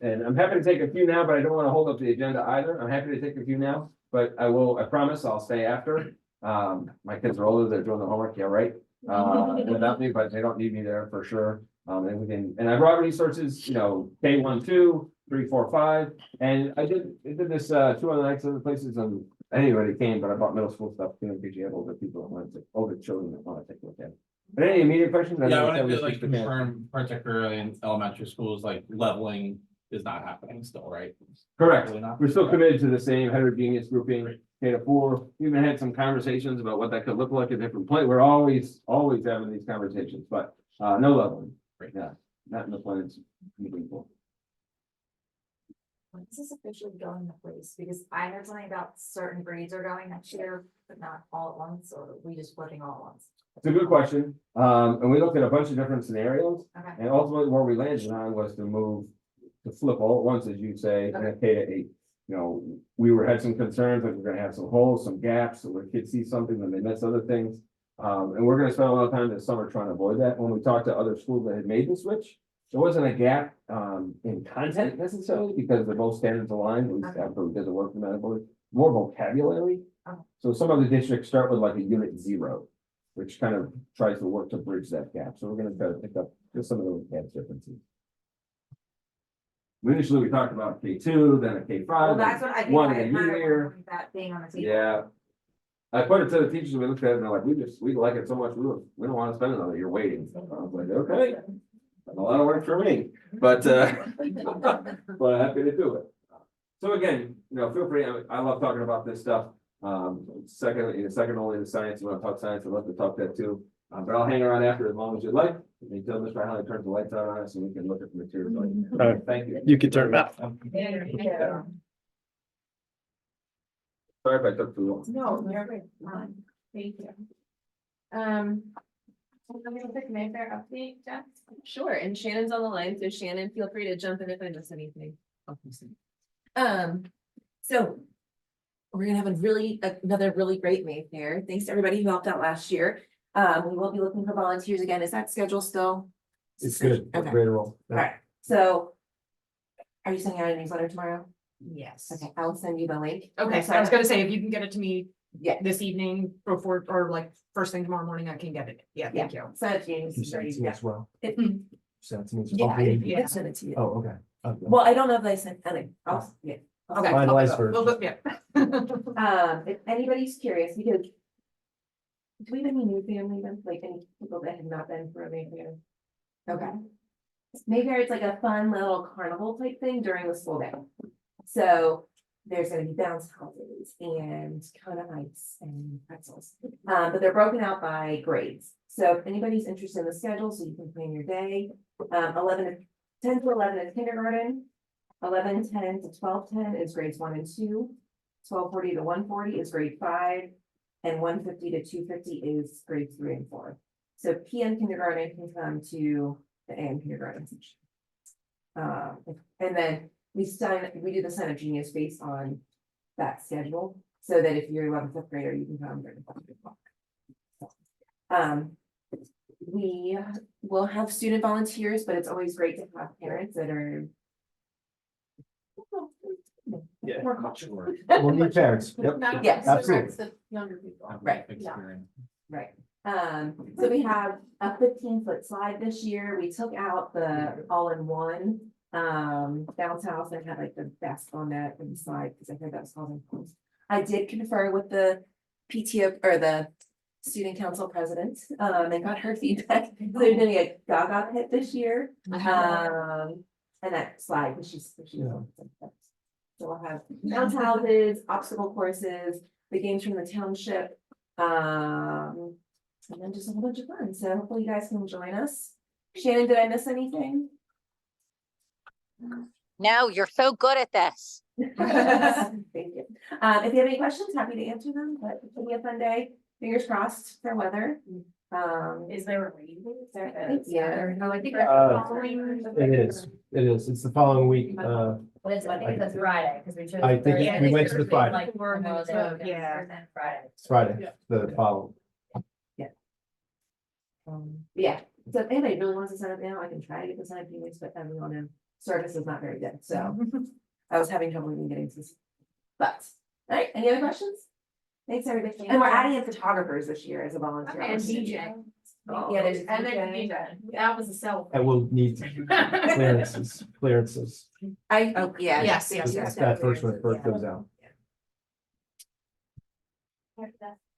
Speaker 2: and I'm happy to take a few now, but I don't want to hold up the agenda either. I'm happy to take a few now, but I promise I'll stay after. My kids are older, they're doing the homework, yeah, right? Without me, but they don't need me there for sure. And we can, and I brought resources, you know, K1, 2, 3, 4, 5. And I did this, 2 other nights, other places, and anybody came, but I brought middle school stuff too, because you have older people that want to, older children that want to take a look at it. But any immediate questions?
Speaker 8: Yeah, I
Speaker 2: know
Speaker 8: wanted
Speaker 2: Kevin
Speaker 8: to
Speaker 2: was
Speaker 8: like
Speaker 2: speaking to that.
Speaker 8: confirm, particularly in elementary schools, like leveling is not happening still, right?
Speaker 2: Correct.
Speaker 8: Really not?
Speaker 2: We're still committed to the same heterogeneous grouping, K-4. We even had some conversations about what that could look like at different point. We're always having these conversations, but no leveling.
Speaker 8: Right.
Speaker 2: Yeah, not in the plans. Moving forward.
Speaker 3: When is this officially going into place? Because I heard something about certain grades are going next year, but not all at once, or are we just flipping all at once?
Speaker 2: It's a good question. And we looked at a bunch of different scenarios,
Speaker 3: Okay.
Speaker 2: and ultimately where we landed on was to flip all at once, as you say, in a K-8. You know, we had some concerns that we're gonna have some holes, some gaps, so where kids see something, then they miss other things. And we're gonna spend a lot of time this summer trying to avoid that. When we talked to other schools that had made the switch, there wasn't a gap, in content necessarily, because they're both standards aligned, at least after we did the work from that, more vocabulary. So some of the districts start with like a unit 0, which kind of tries to work to bridge that gap. So we're gonna try to pick up just some of those gap differences. Initially, we talked about K2, then a K5.
Speaker 3: Well, that's what I think.
Speaker 2: One
Speaker 3: I
Speaker 2: in a
Speaker 3: heard
Speaker 2: year.
Speaker 3: that being on the table.
Speaker 2: Yeah. I put it to the teachers, and we looked at it, and they're like, we like it so much, we don't want to spend another year waiting. I was like, okay. That's a lot of work for me, but but I'm happy to do it. So again, you know, feel free, I love talking about this stuff. Second only to science, you want to talk science, I'd love to talk that too. But I'll hang around after as long as you'd like, until Mr. Howley turns the lights out on us, and we can look at the materials. Thank you.
Speaker 12: You can turn back.
Speaker 2: Sorry if I took too long.
Speaker 4: No, you're great. Thank you. I'm gonna pick Mayfair update, Jeff.
Speaker 1: Sure, and Shannon's on the line, so Shannon, feel free to jump in if I miss anything. So we're gonna have another really great May Fair. Thanks to everybody who helped out last year. We will be looking for volunteers again. Is that schedule still?
Speaker 12: It's good.
Speaker 1: Okay.
Speaker 12: Great roll.
Speaker 1: All right, so are you sending out a newsletter tomorrow?
Speaker 7: Yes.
Speaker 1: Okay, I'll send you the link.
Speaker 7: Okay, so I was gonna say, if you can get it to me
Speaker 1: Yeah.
Speaker 7: this evening before, or like first thing tomorrow morning, I can get it. Yeah, thank you.
Speaker 1: Send it to you.
Speaker 12: You sent it to me as well.
Speaker 1: It-
Speaker 12: Sent it to me as
Speaker 1: Yeah,
Speaker 12: well.
Speaker 1: I did send it to you.
Speaker 12: Oh, okay.
Speaker 1: Well, I don't know if I sent, yeah.
Speaker 7: Okay.
Speaker 12: Finalized
Speaker 7: We'll
Speaker 12: version.
Speaker 7: look, yeah.
Speaker 1: If anybody's curious, because do we have any new family members, like any people that have not been for a Mayfair? Okay. Mayfair, it's like a fun little carnival type thing during the school day. So there's gonna be bounce houses and Kona ice and pretzels. But they're broken out by grades. So if anybody's interested in the schedule, so you can plan your day, 10 to 11 is kindergarten. 11:10 to 12:10 is grades 1 and 2. 12:40 to 1:40 is grade 5. And 1:50 to 2:50 is grades 3 and 4. So PM kindergarten can come to the AM kindergarten. And then we do the sign up genius based on that schedule, so that if you're 11th, 5th grader, you can come during 5 o'clock. We will have student volunteers, but it's always great to have parents that are.
Speaker 12: Yeah.
Speaker 1: More cultural.
Speaker 12: We'll need parents. Yep.
Speaker 1: Yes.
Speaker 12: Absolutely.
Speaker 4: The younger people.
Speaker 1: Right.
Speaker 8: Experience.
Speaker 1: Right, so we have a 15-foot slide this year. We took out the all-in-one bounce house and had like the basketball net and the slide, because I heard that was causing problems. I did confer with the PTO or the student council president, and got her feedback. They're doing a Gaga pit this year. And that slide, because she's. So we'll have bounce houses, obstacle courses, the games from the township. And then just a whole bunch of fun. So hopefully you guys can join us. Shannon, did I miss anything?
Speaker 9: No, you're so good at this.
Speaker 1: Thank you. If you have any questions, happy to answer them, but it'll be a fun day. Fingers crossed for weather.
Speaker 3: Is there a rain?
Speaker 1: Yeah.
Speaker 3: No, I think.
Speaker 12: It is. It's the following week.
Speaker 3: But it's, I think it's a Friday, because we chose.
Speaker 12: I think
Speaker 3: Thursday.
Speaker 12: we went to the
Speaker 3: Thursday,
Speaker 12: Friday.
Speaker 3: like,
Speaker 7: Yeah.
Speaker 3: Thursday, Friday.
Speaker 12: It's Friday, the following.
Speaker 1: Yeah, so if anybody really wants to sign up now, I can try to get the sign up units, but as we all know, service is not very good, so. I was having trouble even getting to this. But, all right, any other questions? Thanks, everybody. And we're adding in photographers this year as a volunteer.
Speaker 3: And DJ.
Speaker 1: Yeah, there's
Speaker 4: And then
Speaker 1: DJ.
Speaker 4: that was a cell.
Speaker 12: And we'll need clearances.
Speaker 1: Yeah.
Speaker 7: Yes, yes,
Speaker 12: Because that first one first goes out.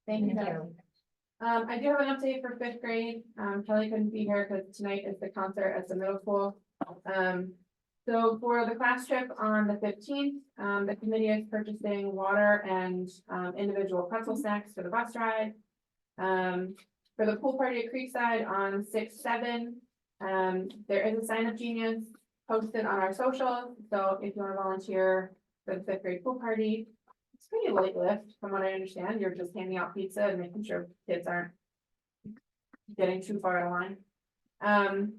Speaker 4: Thank you. I do have an update for fifth grade. Kelly couldn't be here because tonight is the concert at the middle school. So for the class trip on the 15th, the committee is purchasing water and individual pretzel snacks for the bus ride. For the pool party at Creekside on 6/7, there is a sign up genius posted on our social. So if you want to volunteer for the fifth grade pool party, it's pretty light lift from what I understand. You're just handing out pizza and making sure kids aren't getting too far out of line.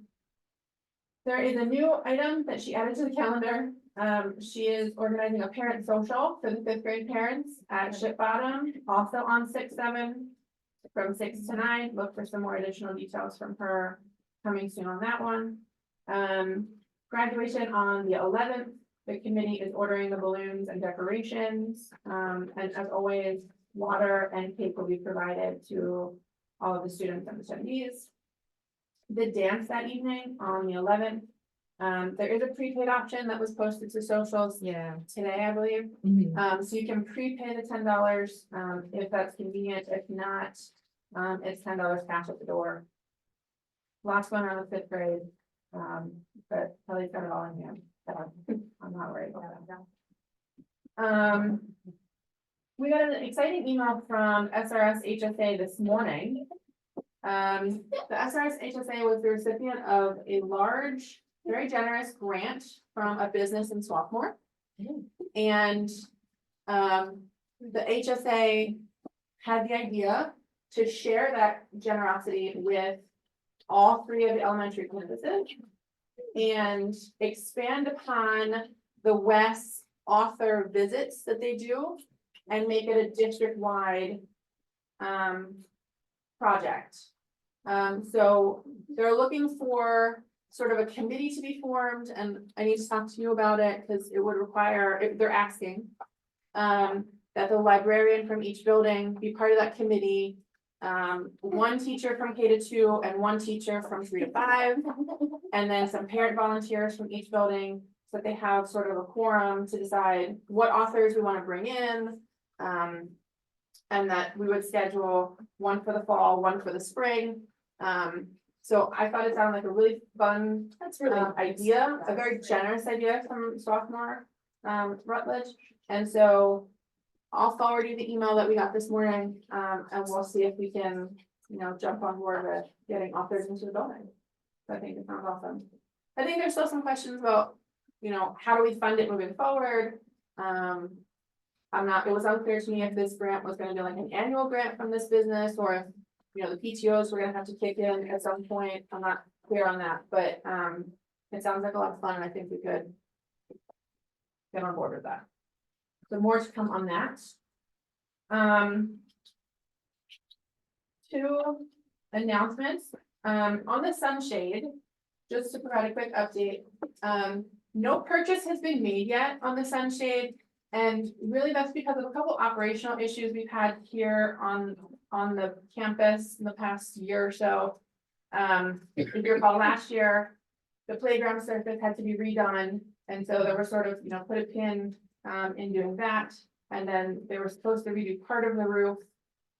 Speaker 4: There is a new item that she added to the calendar. She is organizing a parent social for the fifth grade parents at Ship Bottom, also on 6/7. From 6 to 9, look for some more additional details from her coming soon on that one. Graduation on the 11th, the committee is ordering the balloons and decorations. And as always, water and cake will be provided to all of the students and attendees. The dance that evening on the 11th, there is a prepaid option that was posted to socials today, I believe. So you can prepay the $10, if that's convenient. If not, it's $10 cash at the door. Last one on the fifth grade, but Kelly's got it all in hand. So I'm not worried about that. We got an exciting email from SRS HSA this morning. The SRS HSA was the recipient of a large, very generous grant from a business in Swarthmore. And the HSA had the idea to share that generosity with all 3 of the elementary campuses and expand upon the West author visits that they do and make it a district-wide project. So they're looking for sort of a committee to be formed, and I need to talk to you about it because it would require, they're asking that the librarian from each building be part of that committee. 1 teacher from K to 2 and 1 teacher from 3 to 5, and then some parent volunteers from each building, so that they have sort of a quorum to decide what authors we want to bring in. And that we would schedule 1 for the fall, 1 for the spring. So I thought it sounded like a really fun idea, a very generous idea from Swarthmore, Rutledge. And so I'll forward you the email that we got this morning, and we'll see if we can, jump on board with getting authors into the building. So I think it sounds awesome. I think there's still some questions about, how do we fund it moving forward? It was unclear to me if this grant was gonna be like an annual grant from this business, or if, the PTOs were gonna have to kick in at some point. I'm not clear on that, but, it sounds like a lot of fun, and I think we could get on board with that. So more to come on that. 2 announcements, on the sunshade, just to provide a quick update. No purchase has been made yet on the sunshade, and really that's because of a couple operational issues we've had here on the campus in the past year or so. If you recall, last year, the playground surface had to be redone, and so there was sort of, put a pin in doing that. And then they were supposed to redo part of the roof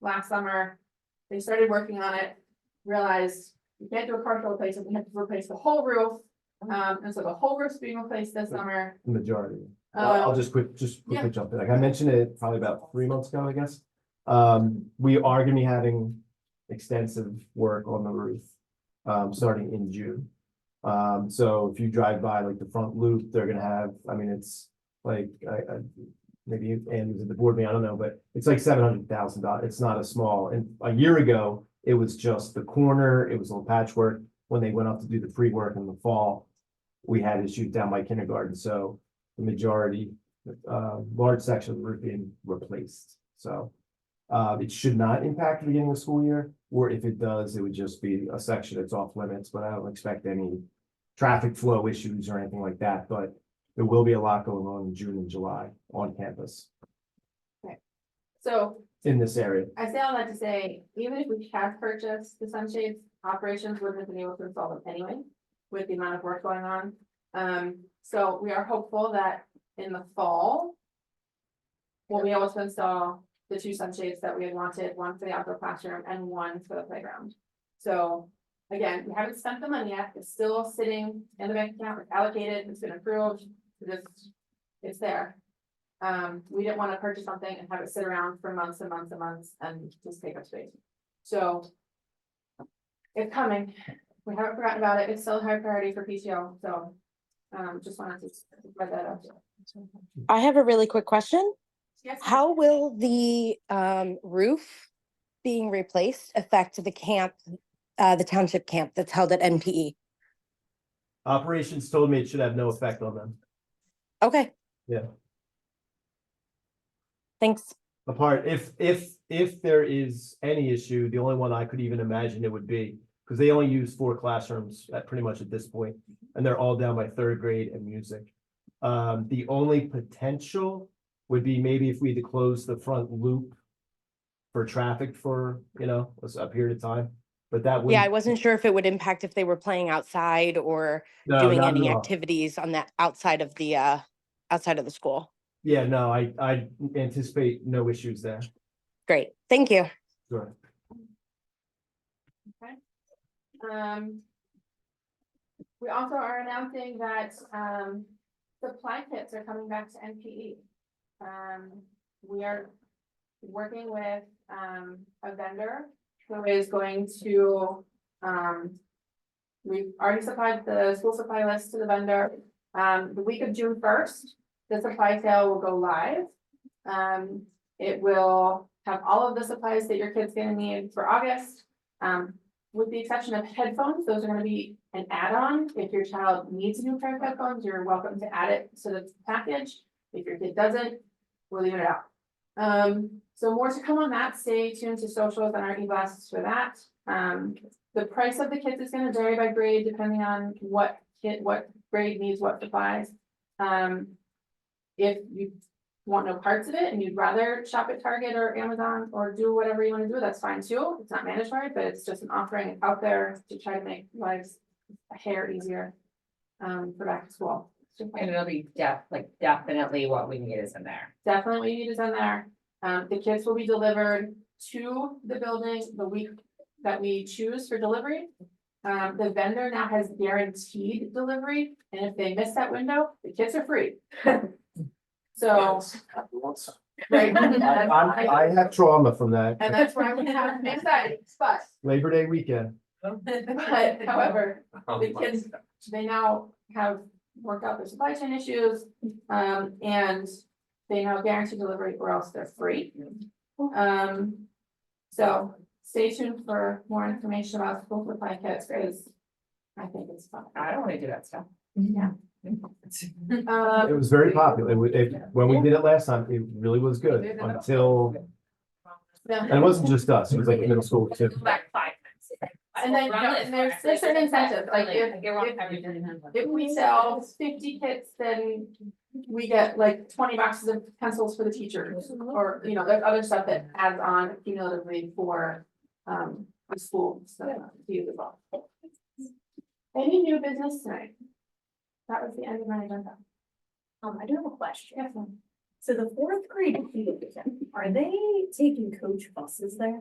Speaker 4: last summer. They started working on it, realized we can't do a partial replacement, we have to replace the whole roof. And so the whole roof's being replaced this summer.
Speaker 12: The majority. I'll just quickly
Speaker 4: yeah.
Speaker 12: jump in. Like I mentioned it probably about 3 months ago, I guess. We are gonna be having extensive work on the roof, starting in June. So if you drive by like the front loop, they're gonna have, it's like, maybe Andy's at the board meeting, I don't know, but it's like $700,000. It's not a small, and a year ago, it was just the corner, it was a little patchwork. When they went up to do the pre-work in the fall, we had issues down by kindergarten, so the majority, large section of the roof being replaced. So it should not impact the beginning of the school year, or if it does, it would just be a section that's off limits, but I don't expect any traffic flow issues or anything like that, but there will be a lot going on in June and July on campus.
Speaker 4: So
Speaker 12: in this area.
Speaker 4: I say all that to say, even if we have purchased the sunshades, operations wouldn't have been able to install them anyway, with the amount of work going on. So we are hopeful that in the fall, we'll be able to install the 2 sunshades that we had wanted, one for the outdoor classroom and one for the playground. So again, we haven't spent the money yet. It's still sitting in the bank account, it's allocated, it's been approved, it's there. We didn't want to purchase something and have it sit around for months and months and months and just take up space. So it's coming. We haven't forgotten about it. It's still a high priority for PTO, so just wanted to spread that out.
Speaker 13: I have a really quick question.
Speaker 4: Yes.
Speaker 13: How will the roof being replaced affect the camp, the township camp that's held at NPE?
Speaker 12: Operations told me it should have no effect on them.
Speaker 13: Okay.
Speaker 12: Yeah.
Speaker 13: Thanks.
Speaker 12: Apart, if there is any issue, the only one I could even imagine it would be, because they only use 4 classrooms at pretty much at this point, and they're all down by 3rd grade and music. The only potential would be maybe if we had to close the front loop for traffic for, a period of time, but that would.
Speaker 13: Yeah, I wasn't sure if it would impact if they were playing outside or doing
Speaker 12: not at
Speaker 13: any
Speaker 12: all.
Speaker 13: activities on that outside of the school.
Speaker 12: Yeah, no, I anticipate no issues there.
Speaker 13: Great. Thank you.
Speaker 12: Sure.
Speaker 4: We also are announcing that supply kits are coming back to NPE. We are working with a vendor who is going to we've already supplied the school supply list to the vendor. The week of June 1st, the supply sale will go live. It will have all of the supplies that your kid's gonna need for August. With the exception of headphones, those are gonna be an add-on. If your child needs a new pair of headphones, you're welcome to add it to the package. If your kid doesn't, we're leaving it out. So more to come on that. Stay tuned to socials and our e-blasts for that. The price of the kits is gonna vary by grade depending on what grade needs what supplies. If you want no parts of it and you'd rather shop at Target or Amazon or do whatever you want to do, that's fine too. It's not mandatory, but it's just an offering out there to try to make lives a hair easier for back to school.
Speaker 6: And it'll be definitely what we need is in there.
Speaker 4: Definitely what you need is in there. The kits will be delivered to the building the week that we choose for delivery. The vendor now has guaranteed delivery, and if they miss that window, the kits are free. So. Right.
Speaker 12: I have trauma from that.
Speaker 4: And that's why we have anxiety, but
Speaker 12: Labor Day weekend.
Speaker 4: however, the kids, they now have worked out their supply chain issues. And they now guarantee delivery or else they're free. So stay tuned for more information about school supply kits, because I think it's fun.
Speaker 6: I don't want to do that stuff.
Speaker 4: Yeah.
Speaker 12: It was very popular. When we did it last time, it really was good until, and it wasn't just us, it was like middle school too.
Speaker 6: Back 5 minutes.
Speaker 4: And then there's certain incentives, like if we sell 50 kits, then we get like 20 boxes of pencils for the teachers. Or, there's other stuff that adds on cumulatively for the school stuff to use as well. Any new business tonight? That was the end of my agenda.
Speaker 14: I do have a question.
Speaker 4: Yes, ma'am.
Speaker 14: So the 4th grade, are they taking coach buses there?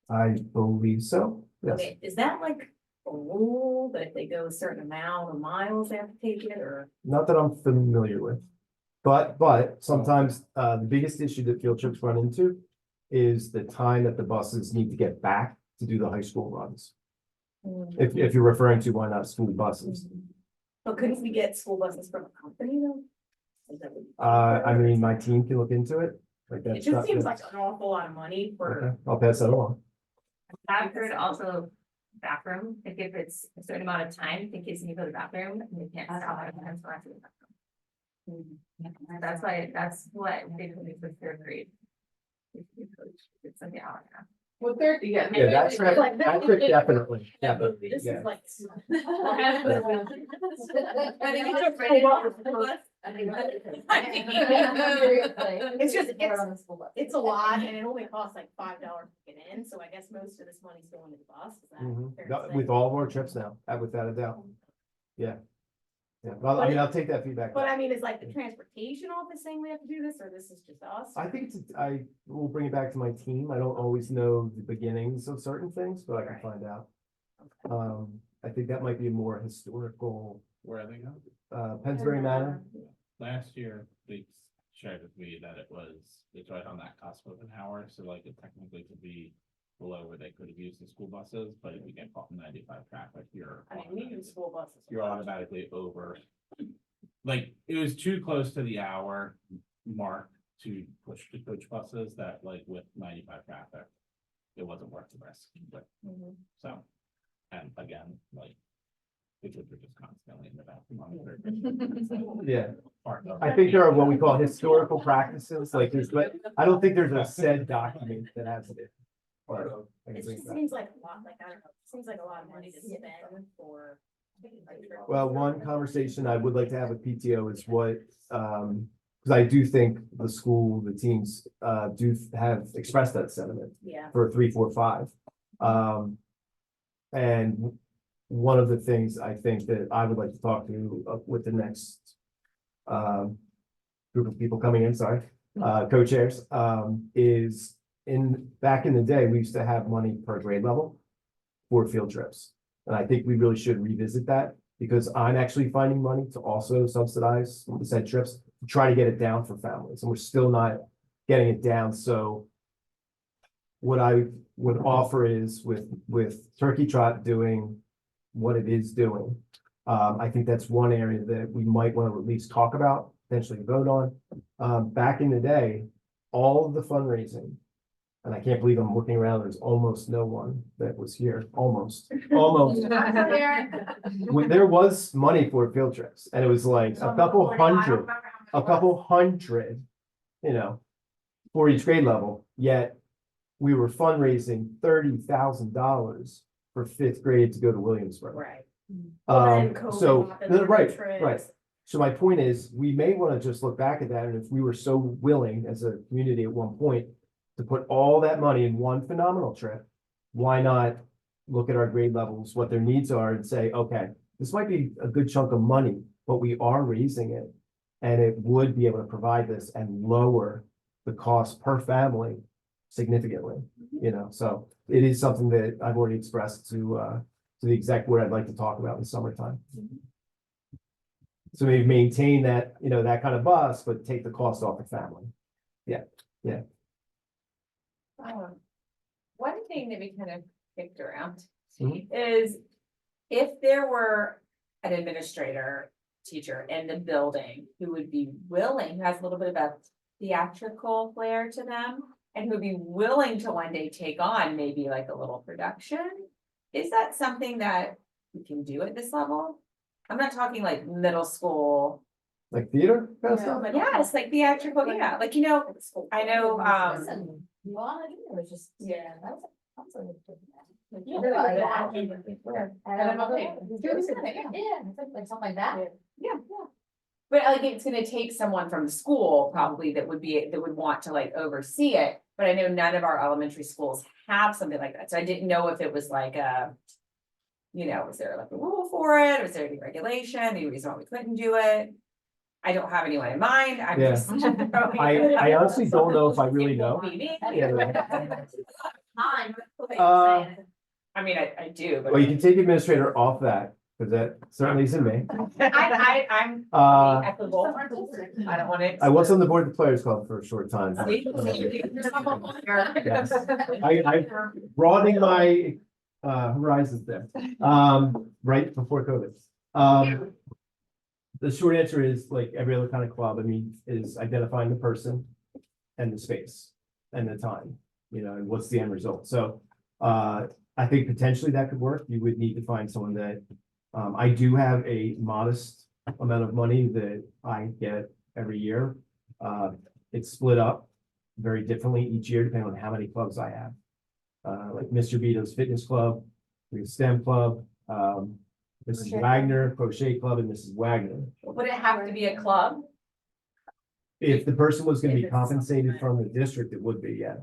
Speaker 12: I believe so, yes.
Speaker 14: Okay, is that like a rule that if they go a certain amount of miles, they have to take it, or?
Speaker 12: Not that I'm familiar with. But sometimes the biggest issue that field trips run into is the time that the buses need to get back to do the high school runs. If you're referring to why not school buses.
Speaker 14: But couldn't we get school buses from a company though? Is that what-
Speaker 12: I mean, my team can look into it. Like
Speaker 14: It
Speaker 12: that's
Speaker 14: just
Speaker 12: not-
Speaker 14: seems like an awful lot of money for.
Speaker 12: Okay, I'll pass that along.
Speaker 3: I've heard also bathroom, like if it's a certain amount of time, the kids need to go to the bathroom and they can't stop at the bathroom. That's what they put it for 3rd grade. It's like an hour and a half.
Speaker 4: Well, 30, yeah.
Speaker 12: Yeah, that trip definitely.
Speaker 14: This
Speaker 12: Yeah.
Speaker 14: is like.
Speaker 4: I think it's a It's just,
Speaker 3: On the school bus.
Speaker 4: it's a lot and it only costs like $5 to get in, so I guess most of this money's going to the bus, is that fair to say?
Speaker 12: With all of our trips now, without a doubt. Yeah. Yeah, well, I mean, I'll take that feedback.
Speaker 4: But I mean, is like the transportation office saying we have to do this, or this is just us?
Speaker 12: I think I will bring it back to my team. I don't always know the beginnings of certain things, but I can
Speaker 4: Right.
Speaker 12: find out. I think that might be a more historical,
Speaker 8: Where are they going?
Speaker 12: Pennsbury Manor.
Speaker 8: Last year, they shared with me that it's right on that cusp of an hour, so like it technically could be below where they could have used the school buses, but if you get caught in 95 traffic,
Speaker 4: I mean, we use school buses.
Speaker 8: you're automatically over. Like, it was too close to the hour mark to push the coach buses that like with 95 traffic, it wasn't worth the risk, but so. And again, like, the kids are just constantly in the bathroom on the third.
Speaker 12: Yeah. I think there are what we call historical practices, like there's, but I don't think there's a said document that has it. Or I can
Speaker 4: It
Speaker 12: bring
Speaker 4: just
Speaker 12: that.
Speaker 4: seems like a lot, like, I don't know, it seems like a lot of money to spend for.
Speaker 12: Well, one conversation I would like to have with PTO is what, because I do think the school, the teams, do have expressed that sentiment
Speaker 4: Yeah.
Speaker 12: for 3, 4, 5. And one of the things I think that I would like to talk to with the next group of people coming in, sorry, co-chairs, is back in the day, we used to have money per grade level for field trips. And I think we really should revisit that because I'm actually finding money to also subsidize the said trips, to try to get it down for families, and we're still not getting it down. So what I would offer is with Turkey Trot doing what it is doing, I think that's one area that we might want to at least talk about, potentially vote on. Back in the day, all of the fundraising, and I can't believe I'm looking around, there's almost no one that was here, almost. There was money for field trips, and it was like a couple hundred, you know, for each grade level, yet we were fundraising $30,000 for 5th grade to go to Williamsburg.
Speaker 4: Right.
Speaker 12: Right. So my point is, we may want to just look back at that, and if we were so willing as a community at one point to put all that money in one phenomenal trip, why not look at our grade levels, what their needs are, and say, okay, this might be a good chunk of money, but we are raising it, and it would be able to provide this and lower the cost per family significantly, you know, so it is something that I've already expressed to the exec board I'd like to talk about in the summertime. So maybe maintain that, you know, that kind of bus, but take the cost off the family. Yeah.
Speaker 6: One thing that we kind of kicked around
Speaker 12: Mhm.
Speaker 6: is if there were an administrator, teacher in the building who would be willing, who has a little bit of a theatrical flair to them, and who would be willing to one day take on maybe like a little production, is that something that we can do at this level? I'm not talking like middle school.
Speaker 12: Like theater kind of stuff?
Speaker 6: Yes, like theatrical, yeah, like, you know, I know,
Speaker 3: You wanna do it, or just, yeah, that's.
Speaker 4: Yeah.
Speaker 3: Like something like that.
Speaker 6: yeah. But like, it's gonna take someone from the school probably that would want to like oversee it, but I know none of our elementary schools have something like that, so I didn't know if it was like a. You know, was there like a rule for it, was there any regulation, any reason why we couldn't do it? I don't have anyone in mind, I'm
Speaker 12: Yeah.
Speaker 6: just.
Speaker 12: I honestly don't know if I really know.
Speaker 6: I mean, I do, but.
Speaker 12: Well, you can take administrator off that, because that certainly isn't me.
Speaker 6: I'm
Speaker 12: Uh,
Speaker 6: equitable, I don't want it.
Speaker 12: I was on the board of the Players Club for a short time. Yes. I broadening my horizons there, right before COVID. The short answer is like every other kind of club, I mean, is identifying the person and the space and the time, you know, and what's the end result. So I think potentially that could work. You would need to find someone that, I do have a modest amount of money that I get every year. It's split up very differently each year, depending on how many clubs I have. Like Mr. Vito's Fitness Club, we have STEM Club, Mrs. Wagner, Crochet Club, and Mrs. Wagner.
Speaker 6: Would it have to be a club?
Speaker 12: If the person was gonna
Speaker 14: If
Speaker 12: be
Speaker 14: it's
Speaker 12: compensated from the district, it would be, yeah.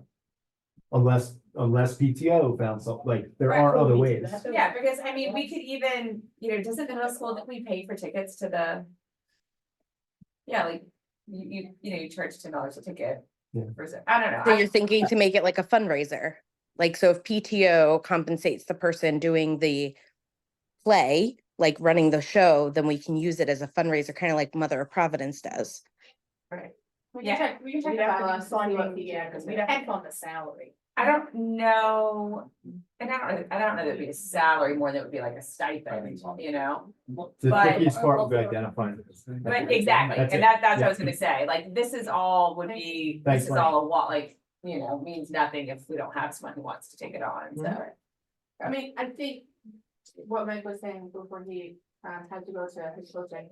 Speaker 12: Unless PTO found some, like, there
Speaker 6: Right,
Speaker 12: are
Speaker 6: well,
Speaker 12: other
Speaker 14: we
Speaker 12: ways.
Speaker 14: do that.
Speaker 6: Yeah, because I mean, we could even, doesn't the middle school that we pay for tickets to the? Yeah, like, you charge $10 a ticket.
Speaker 12: Yeah.
Speaker 6: I don't know.
Speaker 13: So you're thinking to make it like a fundraiser? Like, so if PTO compensates the person doing the play, like running the show, then we can use it as a fundraiser, kind of like Mother of Providence does.
Speaker 4: We
Speaker 6: Yeah.
Speaker 4: can check
Speaker 14: We'd
Speaker 4: the
Speaker 14: have
Speaker 4: bylaws
Speaker 14: to
Speaker 4: to see what
Speaker 14: fund,
Speaker 4: PTO
Speaker 14: yeah, because
Speaker 4: can
Speaker 14: we'd
Speaker 4: do.
Speaker 14: have to fund the salary.
Speaker 6: I don't know, and I don't know that it'd be a salary more than it would be like a stipend, you know?
Speaker 12: The
Speaker 6: But-
Speaker 12: trickiest part would be identifying.
Speaker 6: But exactly,
Speaker 12: That's
Speaker 6: and
Speaker 12: it.
Speaker 6: that's what I
Speaker 12: Yeah.
Speaker 6: was gonna say, like, this is all would be, this
Speaker 12: Thanks,
Speaker 6: is
Speaker 12: Mike.
Speaker 6: all a what, like, means nothing if we don't have someone who wants to take it on, so.
Speaker 4: I mean, I think what Mike was saying before he had to go to his coaching.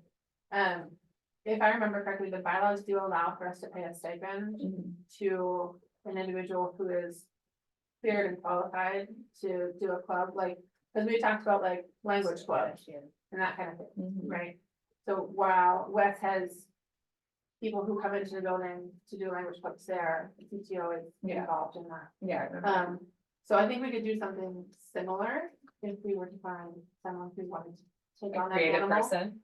Speaker 4: If I remember correctly, the bylaws do allow for us to pay a stipend to an individual who is cleared and qualified to do a club, like, because we talked about like language clubs and that kind of thing, right? So while Wes has people who come into the building to do language clubs there, the PTO is involved in that.
Speaker 6: Yeah.
Speaker 4: So I think we could do something similar if we were to find someone who wanted to take
Speaker 6: A
Speaker 4: on that
Speaker 6: creative
Speaker 4: animal.
Speaker 6: person.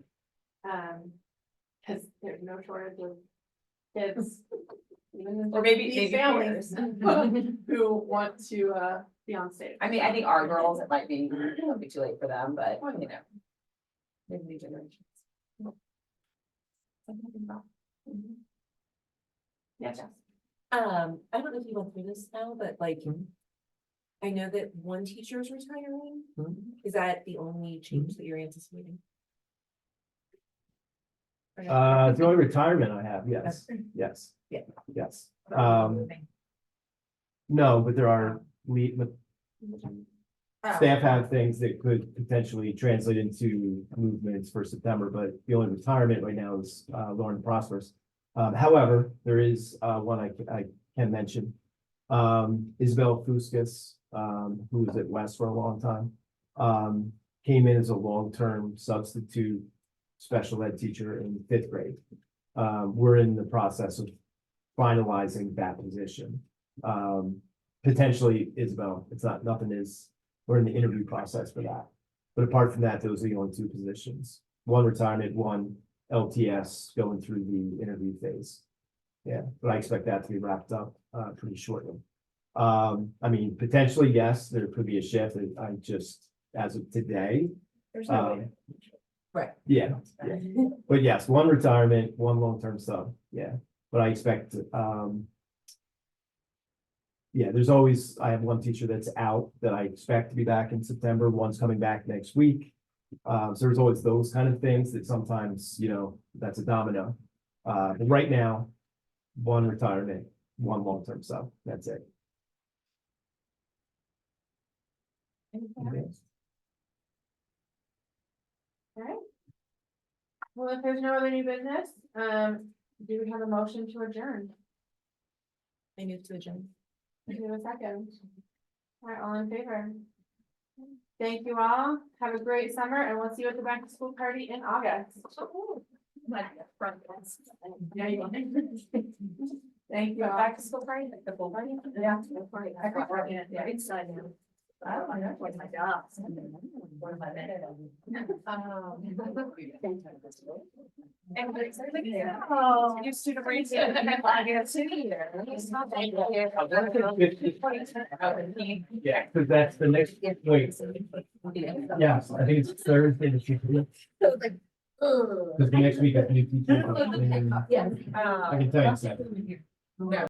Speaker 4: Cause there's no shortage of kids. Even in
Speaker 6: Or maybe
Speaker 4: these
Speaker 6: families.
Speaker 4: families who want to be on stage.
Speaker 6: I mean, I think our girls, it might be too late for them, but, maybe new generations. Yeah, Jess.
Speaker 1: I don't know if you went through this now, but like. I know that one teacher is retiring. Is that the only change that you're anticipating?
Speaker 12: The only retirement I have, yes, yes.
Speaker 1: Yeah.
Speaker 12: Yes. No, but there are staff have things that could potentially translate into movements for September, but the only retirement right now is Lauren Prosperous. However, there is one I can mention. Isabel Fuscus, who was at West for a long time, came in as a long-term substitute special ed teacher in 5th grade. We're in the process of finalizing that position. Potentially Isabel, we're in the interview process for that. But apart from that, those are the only 2 positions. One retirement, one LTS going through the interview phase. Yeah, but I expect that to be wrapped up pretty shortly. I mean, potentially, yes, there could be a shift. I just, as of today.
Speaker 14: There's no way.
Speaker 1: Right.
Speaker 12: Yeah, but yes, one retirement, one long-term sub, yeah, but I expect, there's always, I have one teacher that's out that I expect to be back in September, one's coming back next week. So there's always those kind of things that sometimes, that's a domino. But right now, one retirement, one long-term sub, that's it.
Speaker 4: Alright. Well, if there's no other new business, do we have a motion to adjourn?
Speaker 1: I move to adjourn.
Speaker 4: Do we have a second? Alright, all in favor? Thank you all. Have a great summer and we'll see you at the back to school party in August. Yeah, you will. Thank you all.
Speaker 6: Back to school party, like the full party?
Speaker 14: Yeah. Yeah, inside now. I don't know, what's my job? What am I minute? Oh, you student rates. Yeah,
Speaker 12: because that's the next, wait, yes, I think it's Thursday, because the next week I can do teaching.
Speaker 14: Yeah.
Speaker 12: I can tell you something.
Speaker 6: No.